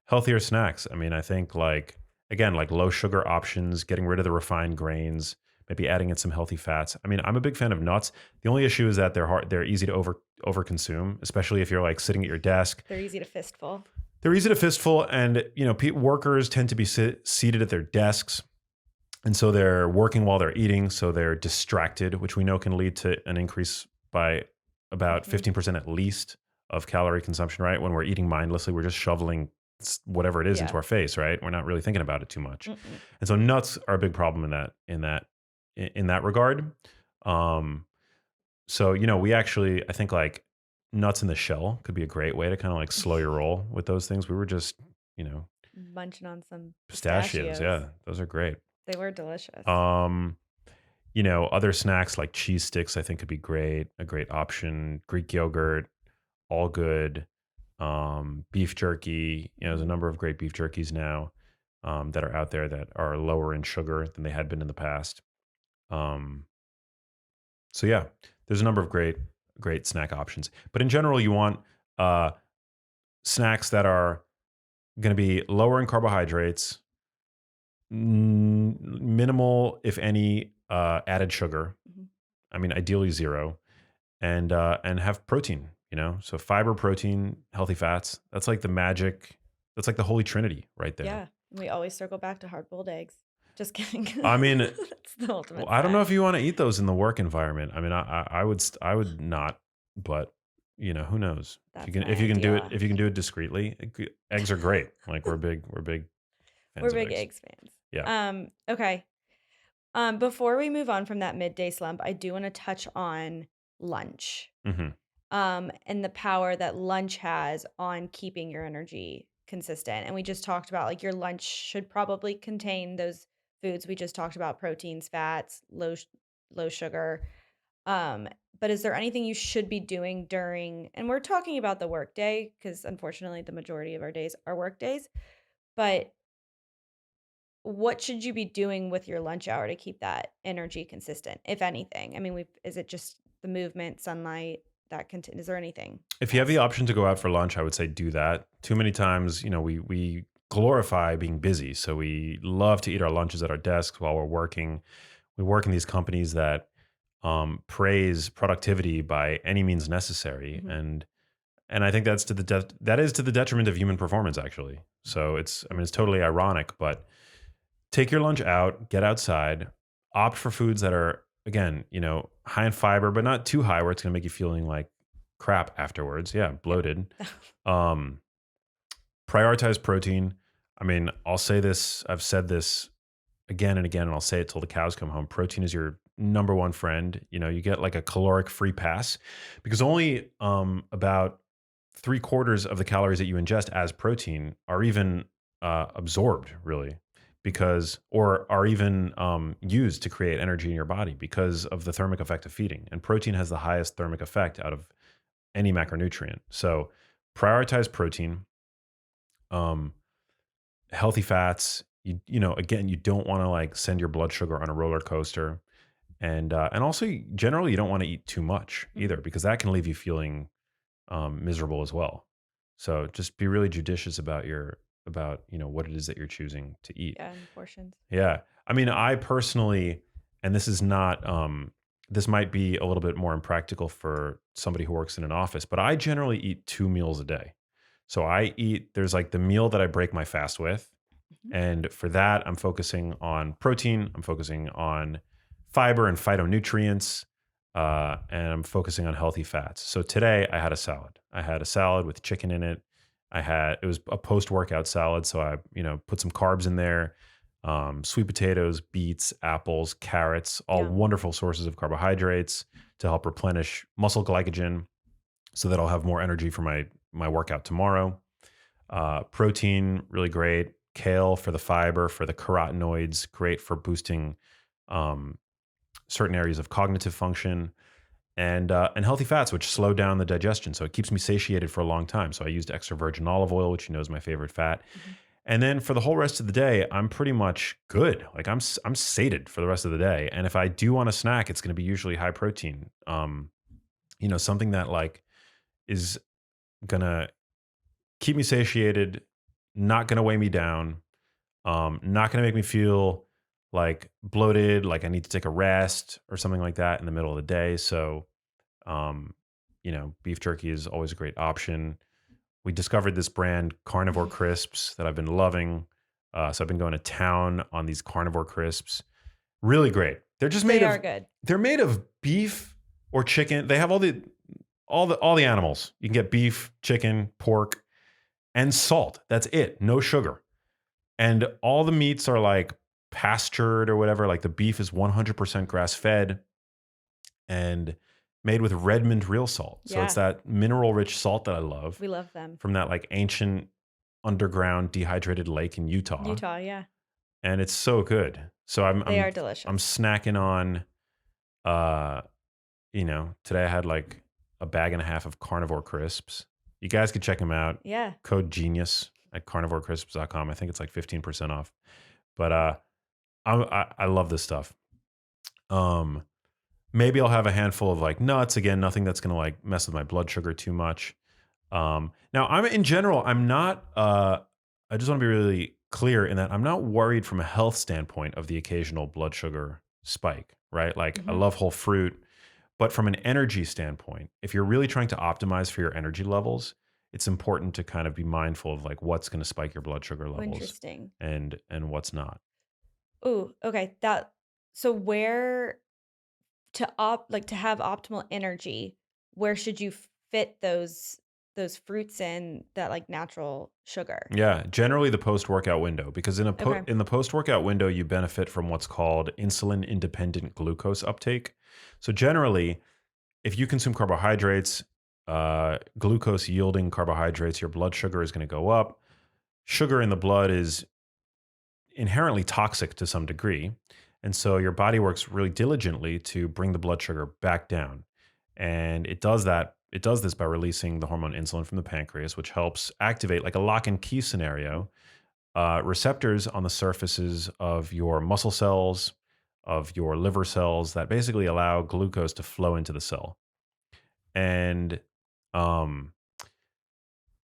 Healthier snacks. I mean, I think like again, like low sugar options, getting rid of the refined grains, maybe adding in some healthy fats. I mean, I'm a big fan of nuts. The only issue is that they're easy to over consume, especially if you're like sitting at your desk. they're easy to fistful. They're easy to fistful, and workers tend to be seated at their desks, and so they're working while they're eating, so they're distracted, which we know can lead to an increase by about Mhm. 15% at least of calorie consumption. Right, when we're eating mindlessly, we're just shoveling whatever it is into Yeah. our face. Right, we're not really thinking about it too much, Mm-mm. and so nuts are a big problem in that regard. Um, so, we actually, I think like nuts in the shell could be a great way to kind of like slow your roll with those things. We were just, you know, Munching on some pistachios. pistachios. Yeah, those are great. They were delicious. Um, other snacks like cheese sticks, I think could be great. A great option. Greek yogurt, all good. Beef jerky. There's a Mhm. number of great beef jerkies now that are out there that are lower in sugar than they had been in the past. Um, So yeah, there's a number of great snack options. But in general, you want uh, snacks that are going to be lower in carbohydrates, minimal, if any, added sugar. Mhm. I mean, ideally zero, and have protein. So fiber, protein, healthy fats. That's like the magic. That's like the holy trinity right there. Yeah. And we always circle back to hard boiled eggs. Just kidding. I mean, That's the well, ultimate I don't know snack. if you want to eat those in the work environment. I mean, I would not, but who knows? If you That's can my if you can do it ideal. if you can do it discreetly, eggs are great. Like we're big We're fans of big eggs. eggs fans. Yeah. Okay. Before we move on from that midday slump, I do want to touch on lunch. Hmm. And the power that lunch has on keeping your energy consistent. And we just talked about like your lunch should probably contain those foods we just talked about: proteins, fats, low sugar. Um, but is there anything you should be doing during, and we're talking about the work day because unfortunately the majority of our days are work days, but what should you be doing with your lunch hour to keep that energy consistent, if anything? I mean, is it just the movement, sunlight, is there anything If you have the else? option to go out for lunch, I would say do that. Too many times, we glorify being busy, so we love to eat our lunches at our desks while we're working. We work in these companies that praise productivity by any means necessary, Mhm. and I think that is to the detriment of human performance, actually. So it's totally ironic, but take your lunch out, get outside, opt for foods that are, again, high in fiber, but not too high where it's going to make you feeling like crap afterwards. Yeah, Yep. bloated. Um, Prioritize protein. I mean, I'll say this, I've said this again and again, and I'll say it till the cows come home. Protein is your number one friend. You get like a caloric free pass because only about 3/4 of the calories that you ingest as protein are even absorbed, really, because or are even used to create energy in your body because of the thermic effect of feeding. And protein has the highest thermic effect out of any macronutrient. So prioritize protein, um, healthy fats. Again, you don't want to like send your blood sugar on a roller coaster. And also generally you don't want to eat too much either Mhm. because that can leave you feeling miserable as well. So just be really judicious about what it is that you're choosing to eat. Yeah, and portions. Yeah. I mean, I personally, and this is not, this might be a little bit more impractical for somebody who works in an office, but I generally eat 2 meals a day. So there's like the meal that I break my fast with. Mhm. And for that, I'm focusing on protein, I'm focusing on fiber and phytonutrients, and I'm focusing on healthy fats. So today I had a salad. I had a salad with chicken in it. It was a post workout salad. So I, put some carbs in there, sweet potatoes, beets, apples, carrots, all Yum. wonderful sources of carbohydrates to help replenish muscle glycogen so that I'll have more energy for my workout tomorrow. Protein, really great. Kale for the fiber, for the carotenoids, great for boosting um, certain areas of cognitive function, and healthy fats, which slow down the digestion. So it keeps me satiated for a long time. So I used extra virgin olive oil, which is my favorite fat. Mhm. And then for the whole rest of the day, I'm pretty much good. Like I'm sated for the rest of the day. And if I do want a snack, it's going to be usually high protein. Something that like is gonna keep me satiated, not gonna weigh me down, not gonna make me feel like bloated, like I need to take a rest or something like that in the middle of the day. So, um, beef jerky is always a great option. We discovered this brand, Carnivore Crisps, that I've been loving. So I've been going to town on these carnivore crisps. Really great. They are good. They're made of beef or chicken. They have all the animals. You can get beef, chicken, pork, and salt. That's it. No sugar. And all the meats are like pastured or whatever. Like the beef is 100% grass fed and made with Redmond real salt. So it's Yeah, that mineral rich salt that I love we love them. from that like ancient underground dehydrated lake in Utah. Utah, yeah. And it's so good. So I'm They I'm are I'm delicious. snacking on uh today I had like a bag and a half of carnivore crisps. You guys could check them out. Yeah. Code genius at carnivorecrisps.com. I think it's like 15% off. But I love this stuff. Um Maybe I'll have a handful of like nuts again, nothing that's going to like mess with my blood sugar too much. Now I'm in general, I'm not I just want to be really clear in that I'm not worried from a health standpoint of the occasional blood sugar spike, right? Like I Mhm. love whole fruit, but from an energy standpoint, if you're really trying to optimize for your energy levels, it's important to kind of be mindful of like what's going to spike your blood sugar Oh, levels interesting. and what's not. Ooh, okay. So where to have optimal energy, where should you fit those fruits in that like natural sugar? Yeah, generally the post-workout window because Okay. in the post-workout window you benefit from what's called insulin independent glucose uptake. So generally, if you consume carbohydrates, glucose yielding carbohydrates, your blood sugar is going to go up. Sugar in the blood is inherently toxic to some degree. And so your body works really diligently to bring the blood sugar back down. And it does this by releasing the hormone insulin from the pancreas, which helps activate like a lock and key scenario, receptors on the surfaces of your muscle cells, of your liver cells that basically allow glucose to flow into the cell. And um,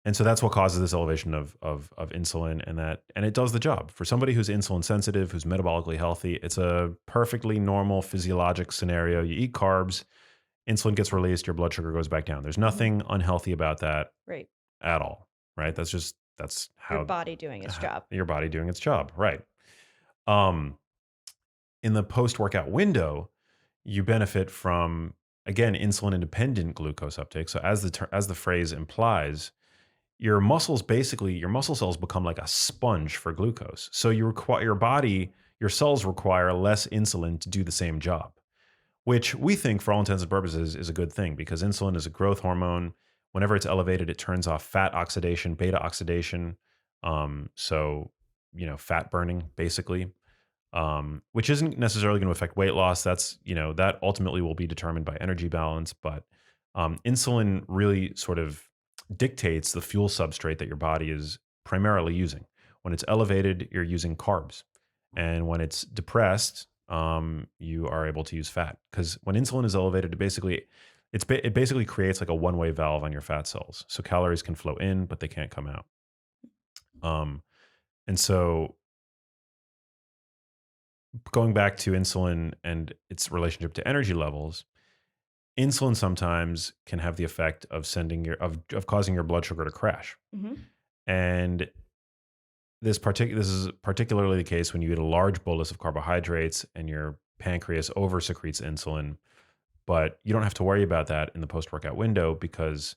and so that's what causes this elevation of insulin, and it does the job for somebody who's insulin sensitive, who's metabolically healthy. It's a perfectly normal physiologic scenario. You eat carbs, insulin gets released, your blood sugar goes back down. There's Mhm. nothing unhealthy about that Right. at all, right? That's Your how body doing its job. your body doing its job, right? Um, in the post workout window, you benefit from again insulin independent glucose uptake. So as the phrase implies, your muscle cells become like a sponge for glucose. So your cells require less insulin to do the same job, which we think for all intents and purposes is a good thing because insulin is a growth hormone. Whenever it's elevated, it turns off fat oxidation, beta oxidation. So fat burning basically, which isn't necessarily going to affect weight loss. That ultimately will be determined by energy balance. But insulin really sort of dictates the fuel substrate that your body is primarily using. When it's elevated, you're using carbs. And when it's depressed, you are able to use fat. Because when insulin is elevated, it basically creates like a one-way valve on your fat cells. So calories can flow in, but they can't come out. Um, and so going back to insulin and its relationship to energy levels, insulin sometimes can have the effect of of causing your blood sugar to crash. Hmm. And this is particularly the case when you eat a large bolus of carbohydrates and your pancreas over secretes insulin, but you don't have to worry about that in the post workout window because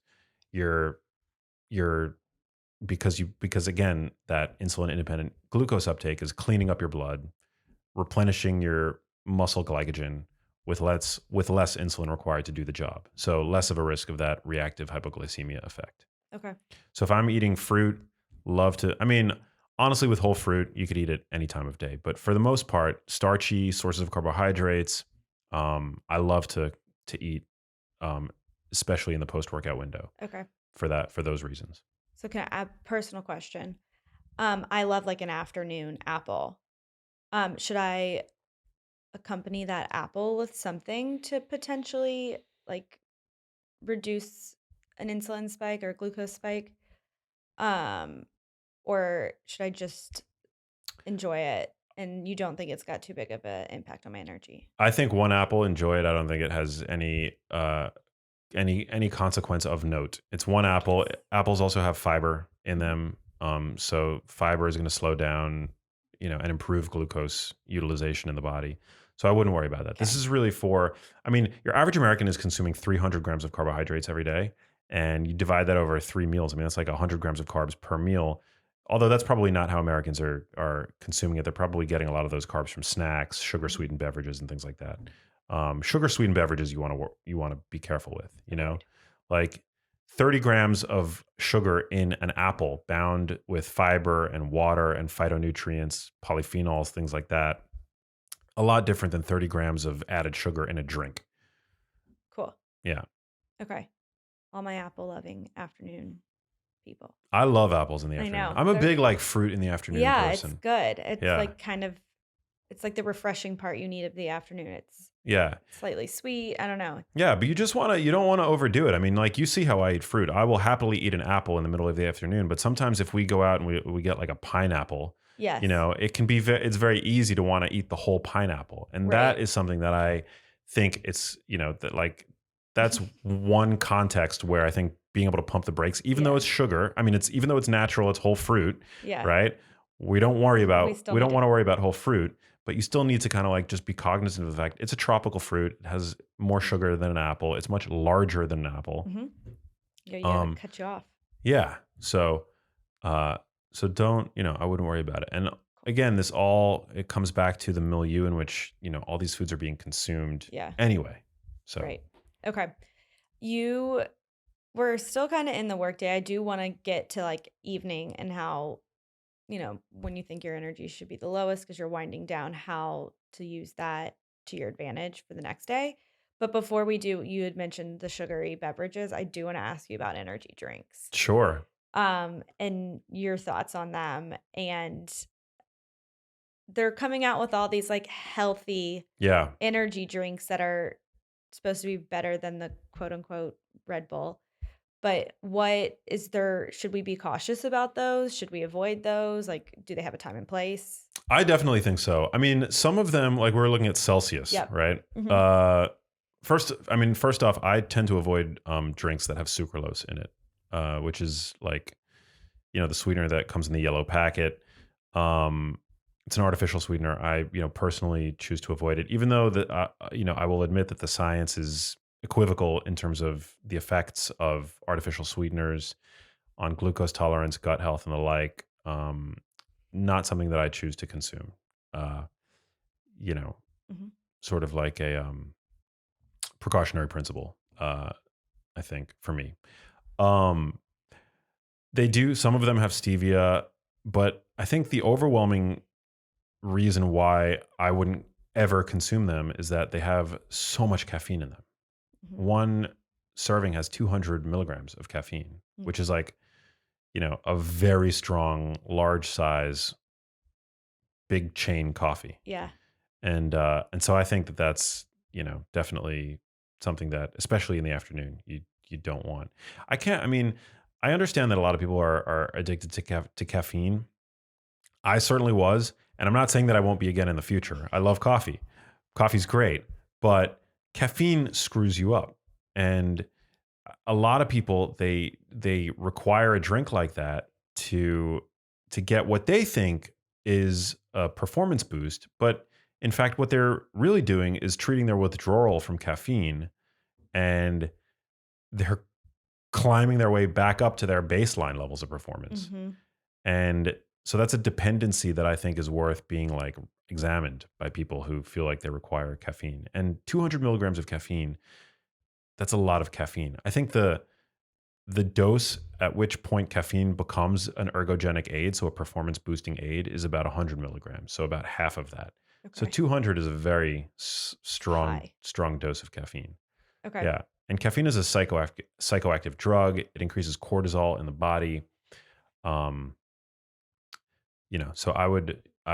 you're you're because again that insulin independent glucose uptake is cleaning up your blood, replenishing your muscle glycogen with less insulin required to do the job. So less of a risk of that reactive hypoglycemia effect. Okay. So if I'm eating fruit, I mean, honestly, with whole fruit, you could eat it any time of day. But for the most part, starchy sources of carbohydrates, I love to eat, um, especially in the post workout window Okay. for those reasons. So can I add personal question? I love like an afternoon apple. Should I accompany that apple with something to potentially like reduce an insulin spike or glucose spike? Um, or should I just enjoy it and you don't think it's got too big of an impact on my energy? I think one apple, enjoy it. I don't think it has any consequence of note. It's one apple. Yes. Apples also have fiber in Mhm. them, so fiber is going to slow down, and improve glucose utilization in the body. So I wouldn't worry about that. This Okay. is really for, I mean, your average American is consuming 300 grams of carbohydrates every day, and you divide that over 3 meals. I mean, that's like 100 grams of carbs per meal. Although that's probably not how Americans are consuming it. They're probably getting a lot of those carbs from snacks, sugar Mhm. sweetened beverages, and things like that. Sugar sweetened beverages you want to be careful with. Avoid. Like 30 grams of sugar in an apple bound with fiber and water and phytonutrients, polyphenols, things like that. A lot different than 30 grams of added sugar in a drink. Cool. Yeah. Okay. All my apple loving afternoon people. I love apples in the I afternoon. know. I'm a They're big like fruit in the afternoon yeah, it's person. good. It's Yeah. like kind of it's like the refreshing part you need of the afternoon. It's Yeah. slightly sweet. I don't know. Yeah, but you don't want to overdo it. I mean, like you see how I eat fruit. I will happily eat an apple in the middle of the afternoon, but sometimes if we go out and we get like a pineapple, Yes. it can be it's very easy to want to eat the whole pineapple. And that Right. is something that I think that like that's one context where I think being able to pump the brakes, even though Yeah. it's sugar, I mean even though it's natural, it's whole fruit, Yeah. right? We still We need don't to want to worry about whole fruit, but you still need to kind of like just be cognizant of the fact it's a tropical fruit. It has more sugar than an apple. It's much larger than an apple. Mhm. Yeah, yeah, that Um, cut you off. yeah. Uh, so don't, I wouldn't worry about it. And Cool. again, it comes back to the milieu in which, all these foods are being consumed Yeah. anyway. So Right. Okay. You We're still kind of in the workday. I do want to get to like evening and how, when you think your energy should be the lowest because you're winding down, how to use that to your advantage for the next day. But before we do, you had mentioned the sugary beverages. I do want to ask you about energy drinks. sure. And your thoughts on them. And they're coming out with all these like healthy Yeah. energy drinks that are supposed to be better than the quote unquote Red Bull. But what is there should we be cautious about those? Should we avoid those? Like, do they have a time and place? I definitely think so. I mean, some of them, like we're looking at Celsius, Yep. right? Mhm. First off, I tend to avoid drinks that have sucralose in it, which is like, the sweetener that comes in the yellow packet. Um, it's an artificial sweetener. I, personally choose to avoid it, even though I will admit that the science is equivocal in terms of the effects of artificial sweeteners on glucose tolerance, gut health, and the like. Not something that I choose to consume. Uh, you know, Mhm. sort of like a precautionary principle. I think for me, um, some of them have stevia, but I think the overwhelming reason why I wouldn't ever consume them is that they have so much caffeine in them. Mhm. One serving has 200 milligrams of caffeine, Mm. which is like, a very strong, large size, big chain coffee. Yeah. And so I think that that's, definitely something that, especially in the afternoon, you don't want. I can't. I mean, I understand that a lot of people are addicted to to caffeine. I certainly was, and I'm not saying that I won't be again in the future. I love coffee. Coffee's great, but caffeine screws you up. And a lot of people, they require a drink like that to get what they think is a performance boost, but in fact what they're really doing is treating their withdrawal from caffeine, and they're climbing their way back up to their baseline levels of performance. Mm-hmm. And so that's a dependency that I think is worth being like examined by people who feel like they require caffeine. And 200 milligrams of caffeine, that's a lot of caffeine. I think the dose at which point caffeine becomes an ergogenic aid, so a performance boosting aid, is about 100 milligrams, so about half of that. So Okay. 200 is a very strong High. dose of caffeine. Okay. Yeah. And caffeine is a psychoactive drug. It increases cortisol in the body. Um, so I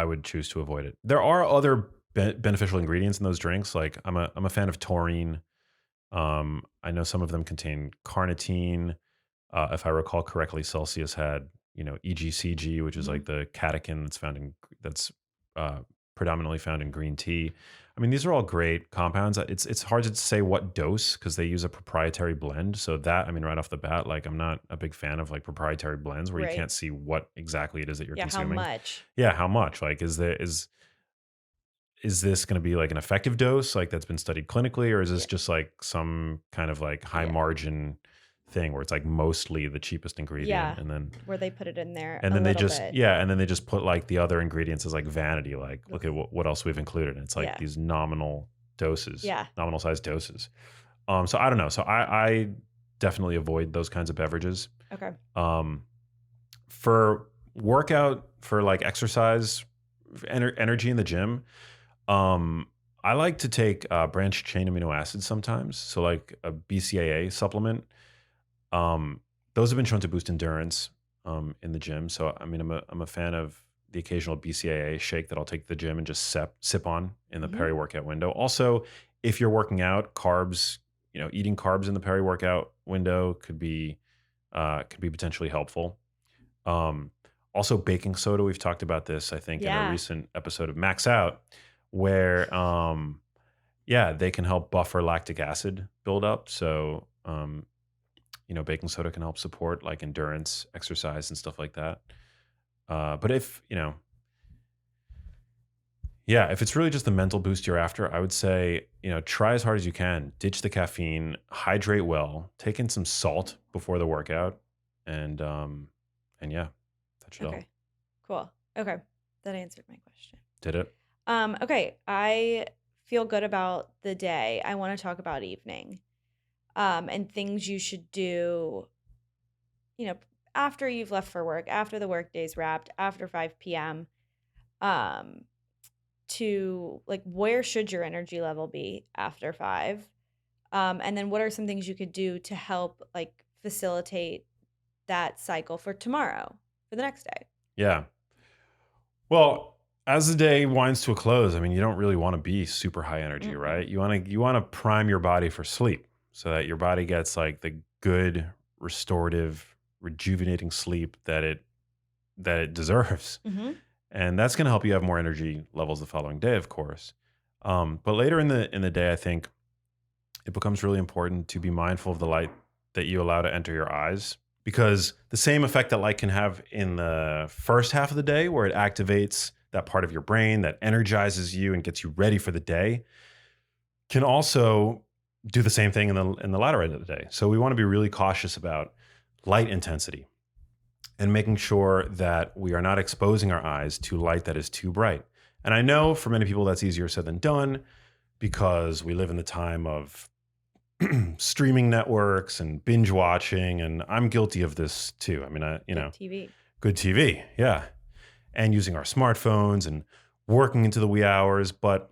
would choose to avoid it. There are other beneficial ingredients in those drinks. Like I'm a fan of taurine. I know some of them contain carnitine. If I recall correctly, Celsius had, EGCG, which is Mm-hmm. like the catechin that's uh, predominantly found in green tea. I mean, these are all great compounds. It's hard to say what dose because they use a proprietary blend. So that, I mean, right off the bat, like I'm not a big fan of like proprietary blends where you Right. can't see what exactly it is that you're Yeah. How consuming. much? Yeah, how much? Like, is this going to be like an effective dose, like that's been studied clinically, or is this Yeah. just like some kind of like high Yeah. margin thing where it's like mostly the cheapest ingredient, Yeah. and then Where they put it in there and a then they little just bit. yeah, and then they just put like the other ingredients as like vanity, like Ugh. look at what else we've included. And it's like Yeah. these nominal doses, Yeah. nominal size doses. So I don't know. So I definitely avoid those kinds of beverages. Okay. Um, for workout, for like exercise, energy in the gym. Um, I like to take branched chain amino acids sometimes. So like a BCAA supplement. Um, those have been shown to boost endurance in the gym. So I mean, I'm a fan of the occasional BCAA shake that I'll take to the gym and just sip on in the Mm-hmm. peri workout window. Also, if you're working out, carbs, eating carbs in the peri workout window could be potentially helpful. Um, Also, baking soda. We've talked about this, I think, in a Yeah. recent episode of Max Out, where yeah, they can help buffer lactic acid buildup. So baking soda can help support like endurance, exercise, and stuff like that. But if yeah, if it's really just the mental boost you're after, I would say, try as hard as you can, ditch the caffeine, hydrate well, take in some salt before the workout, and yeah, that should help. Okay. Cool. Okay. That answered my question. Did it? Okay. I feel good about the day. I want to talk about evening. And things you should do, you know, after you've left for work, after the workday's wrapped, after 5 p.m. Um, to like where should your energy level be after 5? And then what are some things you could do to help like facilitate that cycle for tomorrow, for the next day? Yeah. Well, as the day winds to a close, I mean, you don't really want to be super high energy, Mm-mm. right? You want to prime your body for sleep so that your body gets like the good, restorative, rejuvenating sleep that it deserves. Mm-hmm. And that's going to help you have more energy levels the following day, of course. But later in the day, I think it becomes really important to be mindful of the light that you allow to enter your eyes, because the same effect that light can have in the first half of the day, where it activates that part of your brain that energizes you and gets you ready for the day, can also do the same thing in the latter end of the day. So we want to be really cautious about light intensity and making sure that we are not exposing our eyes to light that is too bright. And I know for many people that's easier said than done, because we live in the time of streaming networks and binge watching, and I'm guilty of this too. I mean, Good TV. good TV, yeah, and using our smartphones and working into the wee hours, but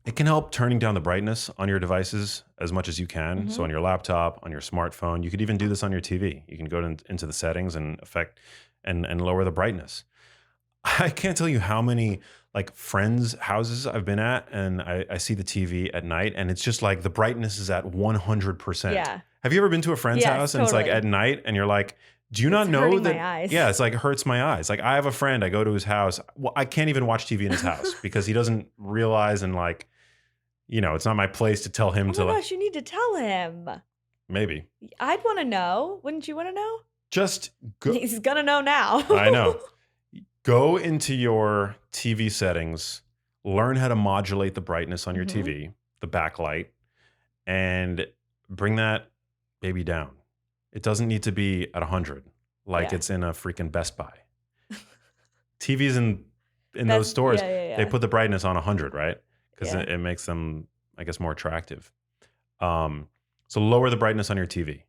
it can help turning down the brightness on your devices as much as you can. So Mm-hmm. on your laptop, on your smartphone, you could even do this on your TV. You can go into the settings and affect and lower the brightness. I can't tell you how many like friends' houses I've been at, and I see the TV at night, and it's just like the brightness is at 100%. Yeah. Have you ever been to a friend's Yes, house and it's like at totally. night, and you're like, do you It's not know hurting that? my eyes. Yeah, it's like it hurts my eyes. Like I have a friend, I go to his house. Well, I can't even watch TV in his house because he doesn't realize, and like, it's not my place to tell him Oh to my like, gosh, you need to tell him. maybe I'd want to know. Wouldn't you want to know? just go. He's gonna know now. I know. Go into your TV settings, learn how to modulate the brightness on your Hmm. TV, the backlight, and bring that baby down. It doesn't need to be at 100 like Yeah. it's in a freaking Best Buy. TVs in those Best. stores, Yeah, yeah, they yeah. put the brightness on 100, right? Because Yeah. it makes them, I guess, more attractive. Um, so lower the brightness on your TV.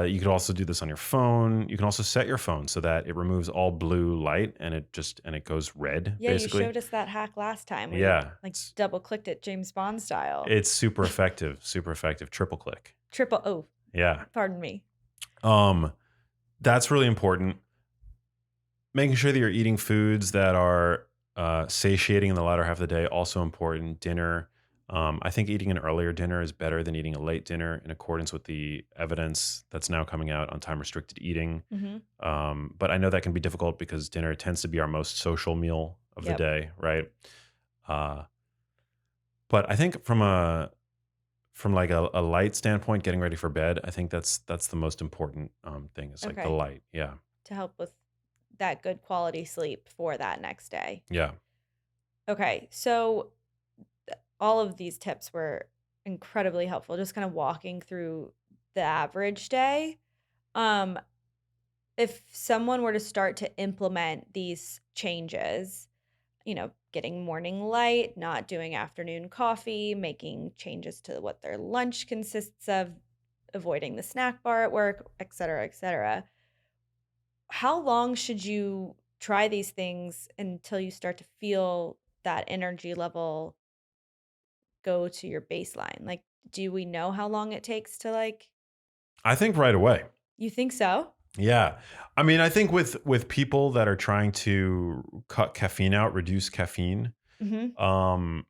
You could also do this on your phone. You can also set your phone so that it removes all blue light and it goes red, Yeah, you basically. showed us that hack last time where you Yeah, like double clicked it James Bond style. it's super effective. Super effective. Triple click. Triple. Oh, Yeah. pardon me. Um, that's really important. Making sure that you're eating foods that are satiating in the latter half of the day, also important. Dinner. I think eating an earlier dinner is better than eating a late dinner in accordance with the evidence that's now coming out on time restricted eating. Hmm. But I know that can be difficult because dinner tends to be our most social meal of the Yep. day, right? Uh, but I think from like a light standpoint, getting ready for bed, I think that's the most important thing. Is like the Okay. light. Yeah, To help with that good quality sleep for that next day. yeah. Okay. So all of these tips were incredibly helpful. Just kind of walking through the average day. Um, if someone were to start to implement these changes, getting morning light, not doing afternoon coffee, making changes to what their lunch consists of, avoiding the snack bar at work, et cetera, et cetera. How long should you try these things until you start to feel that energy level go to your baseline? Like, do we know how long it takes to like, I think right away. you think so? Yeah. I mean, I think with people that are trying to cut caffeine out, reduce caffeine, Mm-hmm. um,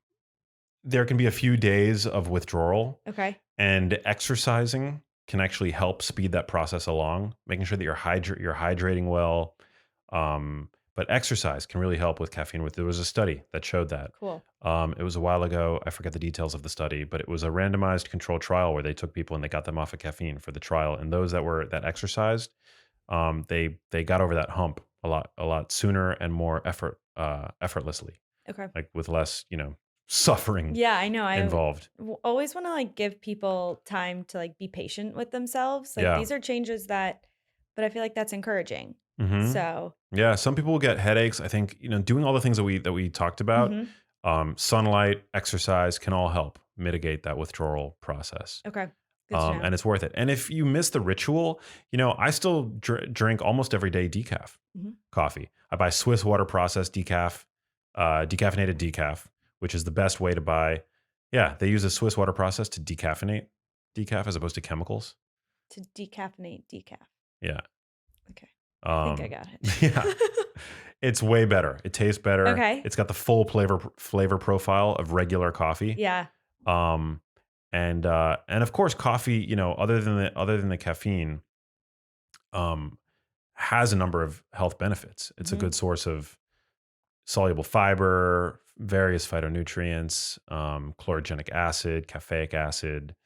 there can be a few days of withdrawal, Okay. and exercising can actually help speed that process along, making sure that you're hydrating well. But exercise can really help with caffeine. There was a study that showed that. Cool. It was a while ago. I forget the details of the study, but it was a randomized controlled trial where they took people and they got them off of caffeine for the trial. And those that exercised, they got over that hump a lot sooner and more effortlessly, Okay. like with less suffering Yeah, I know. involved. Always want to like give people time to like be patient with themselves. Like Yeah. these are changes that, but I feel like that's encouraging. Hmm. So, Yeah. Some people will get headaches. I think doing all the things that we talked about, mhm. sunlight, exercise can all help mitigate that withdrawal process. Okay. Good to know. And it's worth it. And if you miss the ritual, I still drink almost every day decaf Mhm. coffee. I buy Swiss water processed decaf, decaffeinated decaf, which is the best way to buy. Yeah, they use a Swiss water process to decaffeinate decaf as opposed to chemicals. To decaffeinate decaf. Yeah. Okay. I think I Um, got it. yeah, it's way better. It tastes better. Okay. It's got the full flavor profile of regular coffee. Yeah. Um, and of course, coffee. Other than the caffeine, um, has a number of health benefits. It's a Mhm. good source of soluble fiber, various phytonutrients, chlorogenic acid, caffeic acid.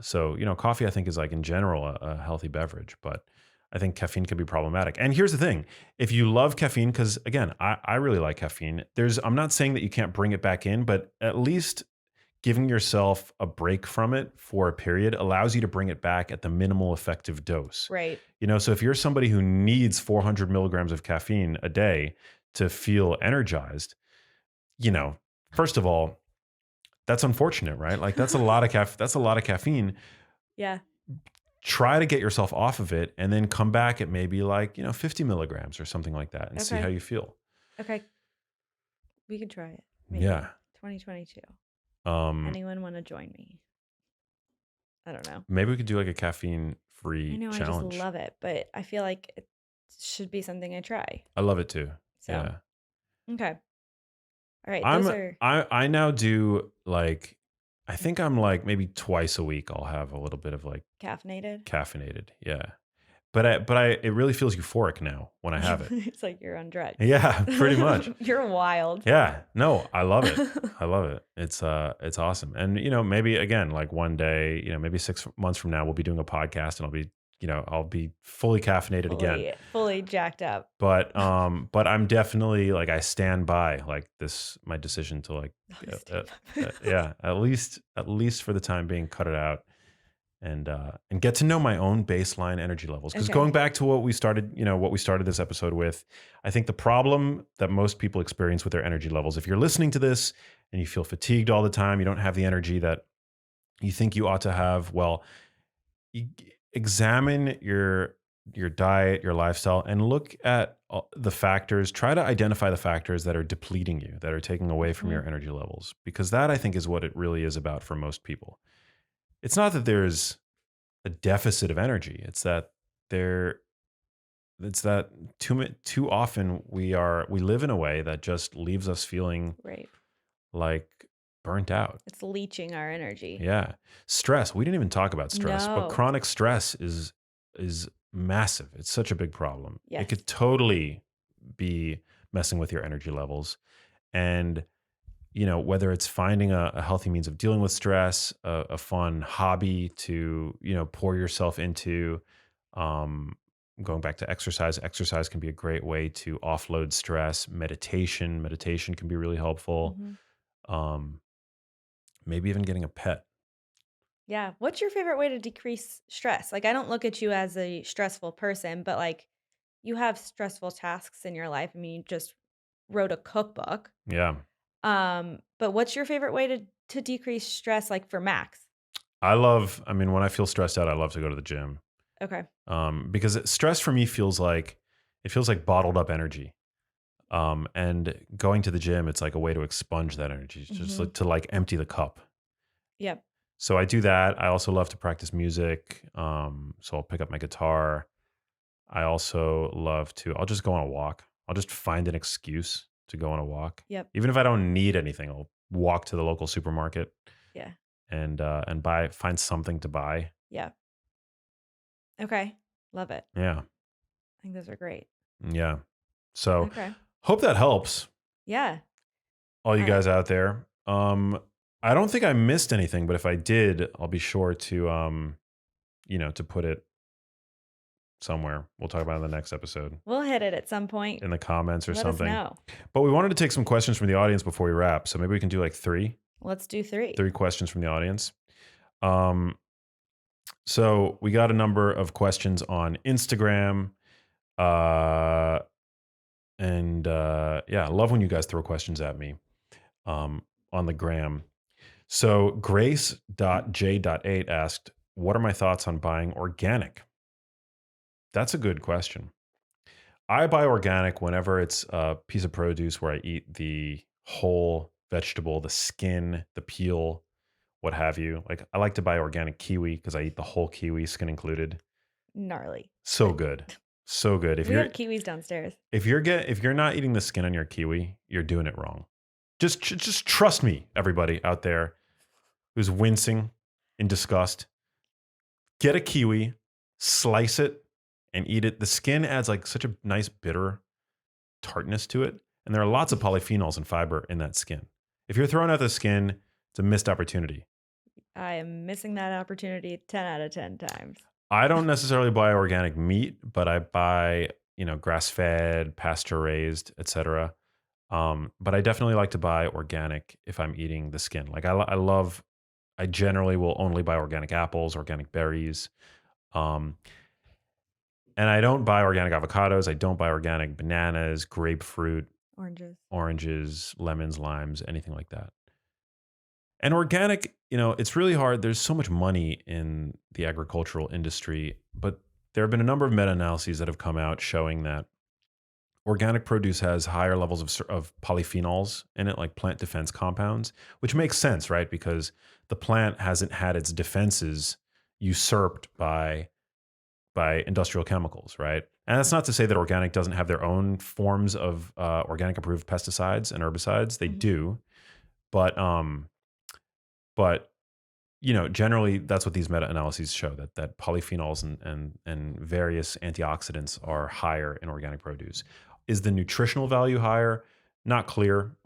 So coffee I think is like in general a healthy beverage, but I think caffeine can be problematic. And here's the thing: if you love caffeine, because again, I really like caffeine. I'm not saying that you can't bring it back in, but at least giving yourself a break from it for a period allows you to bring it back at the minimal effective dose. Right. So if you're somebody who needs 400 milligrams of caffeine a day to feel energized, you know, first of all, that's unfortunate, right? Like that's a lot of caffeine. Yeah. Try to get yourself off of it and then come back at maybe like, 50 milligrams or something like that and see how Okay. you feel. Okay. We could try it. Maybe. Yeah. 2022. Um, Anyone want to join me? I don't know. maybe we could do like a caffeine I free know I just challenge. love it, but I feel like it should be something I try. I love it too. So, Yeah. Okay. All right. I'm Those are I now do like I think I'm like maybe twice a week I'll have a little bit of like caffeinated. caffeinated. Yeah. But I it really feels euphoric now when I have it. It's like you're on drugs. Yeah, pretty much. You're wild. Yeah. No, I love it. I love it. It's awesome. And maybe again, like one day, maybe 6 months from now we'll be doing a podcast and I'll be fully caffeinated again. Fully jacked up. But I'm definitely like I stand by like this my decision to like yeah, at least for the time being cut it out and get to know my own baseline energy levels. Because Okay. going back to what we started, this episode with, I think the problem that most people experience with their energy levels, if you're listening to this and you feel fatigued all the time, you don't have the energy that you think you ought to have, well, you examine your diet, your lifestyle, and look at the factors. Try to identify the factors that are depleting you, that are taking away from Mhm. your energy levels, because that I think is what it really is about for most people. It's not that there's a deficit of energy. There it's that too often we live in a way that just leaves us feeling Right. like burnt out. It's leaching our energy. Yeah. Stress. We didn't even talk about stress, but No. chronic stress is massive. It's such a big problem. It Yes. could totally be messing with your energy levels. And whether it's finding a healthy means of dealing with stress, a fun hobby to, pour yourself into, um, going back to exercise. Exercise can be a great way to offload stress. Meditation can be really helpful. Mhm. Um, maybe even getting a pet. Yeah. What's your favorite way to decrease stress? Like, I don't look at you as a stressful person, but like, you have stressful tasks in your life. I mean, you just wrote a cookbook. Yeah. But what's your favorite way to decrease stress, like for Max? I mean, when I feel stressed out, I love to go to the gym. Okay. Because stress for me feels like bottled up energy. And going to the gym, it's like a way to expunge that energy, it's just Mhm. like to like empty the cup. Yep. So I do that. I also love to practice music. So I'll pick up my guitar. I also love to, I'll just go on a walk. I'll just find an excuse to go on a walk. Yep. Even if I don't need anything, I'll walk to the local supermarket Yeah. and find something to buy. Yeah. Okay. Love it. Yeah. I think those are great. Yeah. So Okay. hope that helps Yeah. all you Uh, guys out there. I don't think I missed anything, but if I did, I'll be sure to to put it somewhere. We'll talk about it in the next episode we'll hit it at some point. in the comments or Let us something. know. But we wanted to take some questions from the audience before we wrap. So maybe we can do like Let's do 3. three questions from the audience. Um, so we got a number of questions on Instagram. Uh, and yeah, I love when you guys throw questions at me on the gram. So Grace.J.8 asked, what are my thoughts on buying organic? That's a good question. I buy organic whenever it's a piece of produce where I eat the whole vegetable, the skin, the peel, what have you. Like I like to buy organic kiwi because I eat the whole kiwi, skin included. Gnarly. So good. So good. If We you're have kiwis downstairs. if you're not eating the skin on your kiwi, you're doing it wrong. Just trust me, everybody out there who's wincing in disgust. Get a kiwi, slice it, and eat it. The skin adds like such a nice bitter tartness to it. And there are lots of polyphenols and fiber in that skin. If you're throwing out the skin, it's a missed opportunity. I am missing that opportunity 10 out of 10 times. I don't necessarily buy organic meat, but I buy, grass-fed, pasture-raised, etc. But I definitely like to buy organic if I'm eating the skin. Like I generally will only buy organic apples, organic berries. Um, and I don't buy organic avocados. I don't buy organic bananas, grapefruit, Oranges. oranges, lemons, limes, anything like that. And organic, it's really hard. There's so much money in the agricultural industry, but there have been a number of meta-analyses that have come out showing that organic produce has higher levels of polyphenols in it, like plant defense compounds, which makes sense, right? Because the plant hasn't had its defenses usurped by by industrial chemicals, right? And that's not to say that organic doesn't have their own forms of organic approved pesticides and herbicides. They Mhm. do, but but generally that's what these meta-analyses show, that polyphenols and various antioxidants are higher in organic produce. Is the nutritional value higher? Not clear.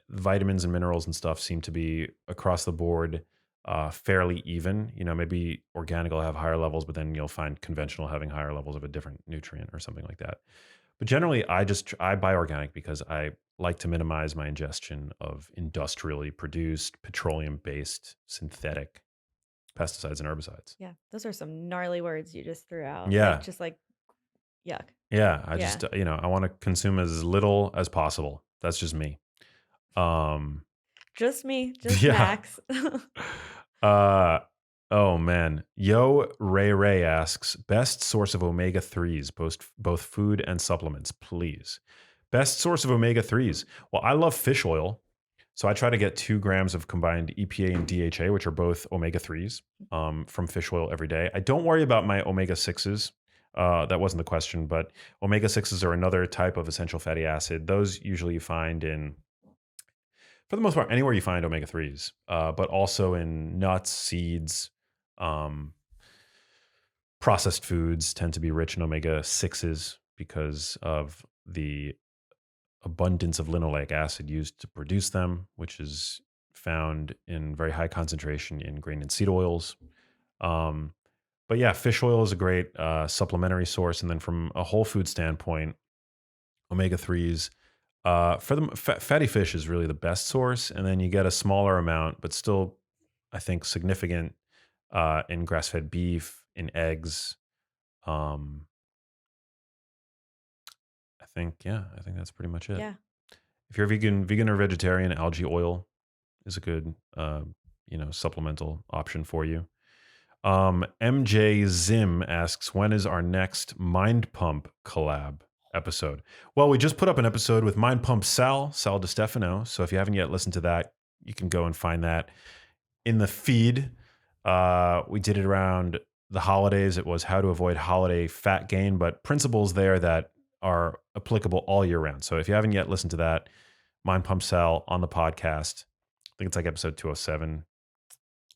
Vitamins and minerals and stuff seem to be across the board fairly even. Maybe organic will have higher levels, but then you'll find conventional having higher levels of a different nutrient or something like that. But generally, I buy organic because I like to minimize my ingestion of industrially produced, petroleum-based, synthetic pesticides and herbicides. Yeah, those are some gnarly words you just threw out. Like, Yeah, just like, yuck. yeah. I Yeah. just I want to consume as little as possible. That's just me. Um, Just me, just yeah. Max. Uh, oh man. Yo Ray Ray asks, best source of omega 3s, both food and supplements, please. Best source of omega 3s. Well, I love fish oil. So I try to get 2 grams of combined EPA and DHA, which are both omega 3s, from fish oil every day. I don't worry about my omega 6s. That wasn't the question, but omega 6s are another type of essential fatty acid. Those usually you find in, for the most part, anywhere you find omega 3s, but also in nuts, seeds. Um, Processed foods tend to be rich in omega 6s because of the abundance of linoleic acid used to produce them, which is found in very high concentration in grain and seed oils. Um, but yeah, fish oil is a great supplementary source. And then from a whole food standpoint, omega 3s, for the fatty fish is really the best source. And then you get a smaller amount, but still, I think, significant in grass fed beef, in eggs. Um, I think that's pretty much it. Yeah. If you're vegan or vegetarian, algae oil is a good, supplemental option for you. MJ Zim asks, when is our next Mind Pump collab episode? Well, we just put up an episode with Mind Pump Sal DiStefano. So if you haven't yet listened to that, you can go and find that in the feed. We did it around the holidays. It was how to avoid holiday fat gain, but principles there that are applicable all year round. So if you haven't yet listened to that, Mind Pump Sal on the podcast, I think it's like episode 207,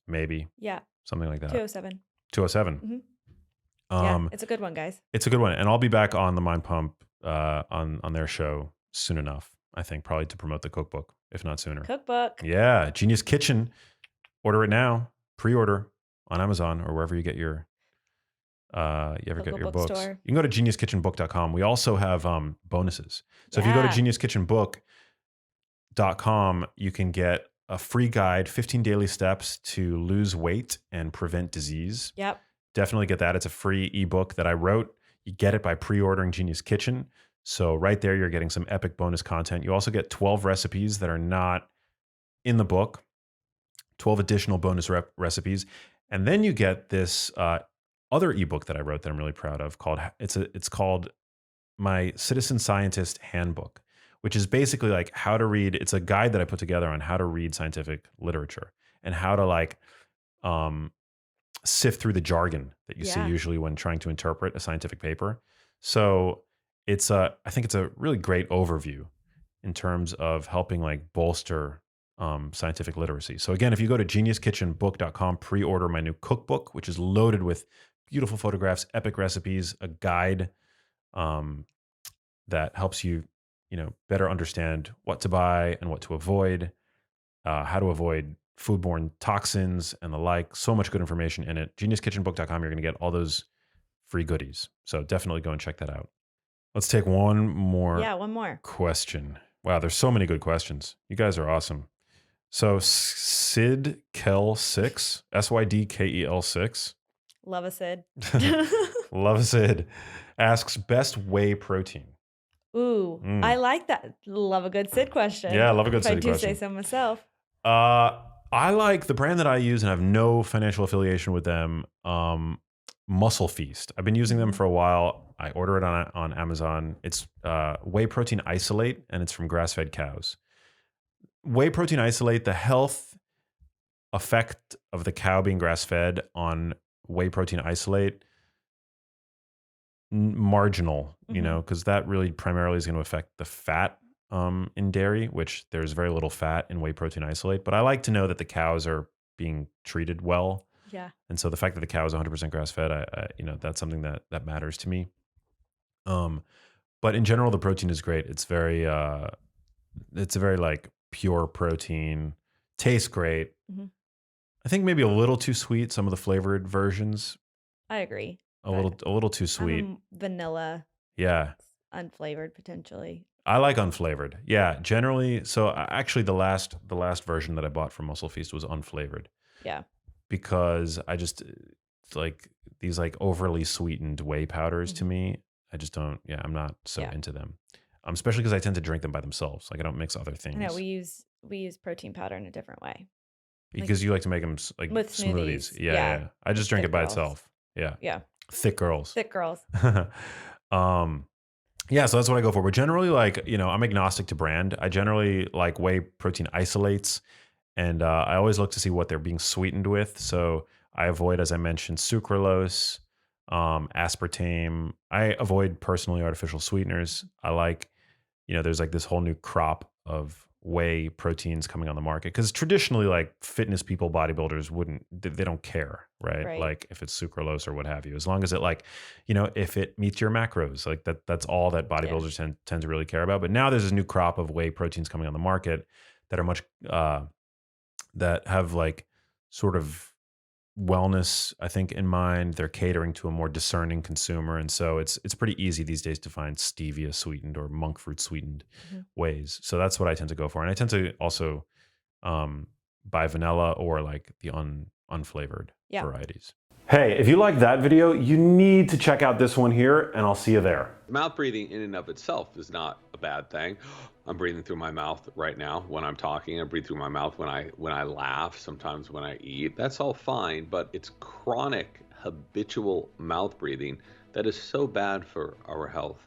maybe Yeah. something like that. 207. 207. Hmm. Yeah, Um, it's a good one, guys. it's a good one, and I'll be back on the Mind Pump on their show soon enough. I think probably to promote the cookbook, if not sooner. Cookbook. Yeah, Genius Kitchen. Order it now. Pre-order on Amazon or wherever you get your you ever get Local your books. bookstore. You can go to geniuskitchenbook.com. We also have bonuses. So if you go to Yeah. geniuskitchenbook.com, you can get a free guide, 15 daily steps to lose weight and prevent disease. Yep. Definitely get that. It's a free ebook that I wrote. You get it by pre-ordering Genius Kitchen. So right there, you're getting some epic bonus content. You also get 12 recipes that are not in the book, 12 additional bonus recipes. And then you get this other ebook that I wrote that I'm really proud of it's called My Citizen Scientist Handbook, which is basically like how to read. It's a guide that I put together on how to read scientific literature and how to sift through the jargon that you see Yeah. usually when trying to interpret a scientific paper. So I think it's a really great overview in terms of helping bolster scientific literacy. So again, if you go to geniuskitchenbook.com, pre-order my new cookbook, which is loaded with beautiful photographs, epic recipes, a guide that helps you, better understand what to buy and what to avoid, how to avoid foodborne toxins and the like. So much good information in it. Geniuskitchenbook.com, you're going to get all those free goodies. So definitely go and check that out. Let's take one more Yeah, one more. question. Wow, there's so many good questions. You guys are awesome. So Sydkel6, Sydkel6, Love a Sid. love a Sid, asks best whey protein. Ooh, I like that. Love a good Sid question. Yeah, I love a good If I Sid do say question. so myself. I like the brand that I use and have no financial affiliation with them. Muscle Feast. I've been using them for a while. I order it on Amazon. It's whey protein isolate, and it's from grass-fed cows. Whey protein isolate, the health effect of the cow being grass-fed on whey protein isolate marginal, Hmm. because that really primarily is going to affect the fat in dairy, which there's very little fat in whey protein isolate. But I like to know that the cows are being treated well. Yeah. And so the fact that the cow is 100% grass fed, that's something that matters to me. Um, but in general, the protein is great. It's a very like pure protein, tastes great. Hmm. I think maybe a little too sweet. Some of the flavored versions, I agree, a but little too I'm a sweet. vanilla, Yeah, unflavored potentially. I like unflavored. Yeah, generally. So actually, the last version that I bought from Muscle Feast was unflavored Yeah. because I just like these like overly sweetened whey powders to Hmm. me. I just don't. Yeah, I'm not so Yeah. into them. Especially because I tend to drink them by themselves. Like I don't mix other I know things we use protein powder in a different way, like because you like to make them like with smoothies. smoothies. Yeah, yeah, Yeah, yeah. I just with drink thick it by girls. itself. Yeah, Yeah, thick girls. thick girls. um, Yeah, so that's what I go for. But generally, like, I'm agnostic to brand. I generally like whey protein isolates, and I always look to see what they're being sweetened with. So I avoid, as I mentioned, sucralose, aspartame. I avoid personally artificial sweeteners. I like, there's like this whole new crop of whey proteins coming on the market because traditionally, like fitness people, bodybuilders wouldn't, they don't care, right? Right. Like if it's sucralose or what have you, as long as it like, if it meets your macros, like that's all that Yeah. bodybuilders tend to really care about. But now there's this new crop of whey proteins coming on the market that are much, that have like sort of wellness, I think, in mind. They're catering to a more discerning consumer, and so it's pretty easy these days to find stevia sweetened or monk fruit sweetened Hmm. ways. So that's what I tend to go for, and I tend to also buy vanilla or like the unflavored Yeah. varieties. Hey, if you like that video, you need to check out this one here, and I'll see you there. Mouth breathing in and of itself is not a bad thing. I'm breathing through my mouth right now when I'm talking. I breathe through my mouth when I laugh, sometimes when I eat. That's all fine, but it's chronic habitual mouth breathing that is so bad for our health.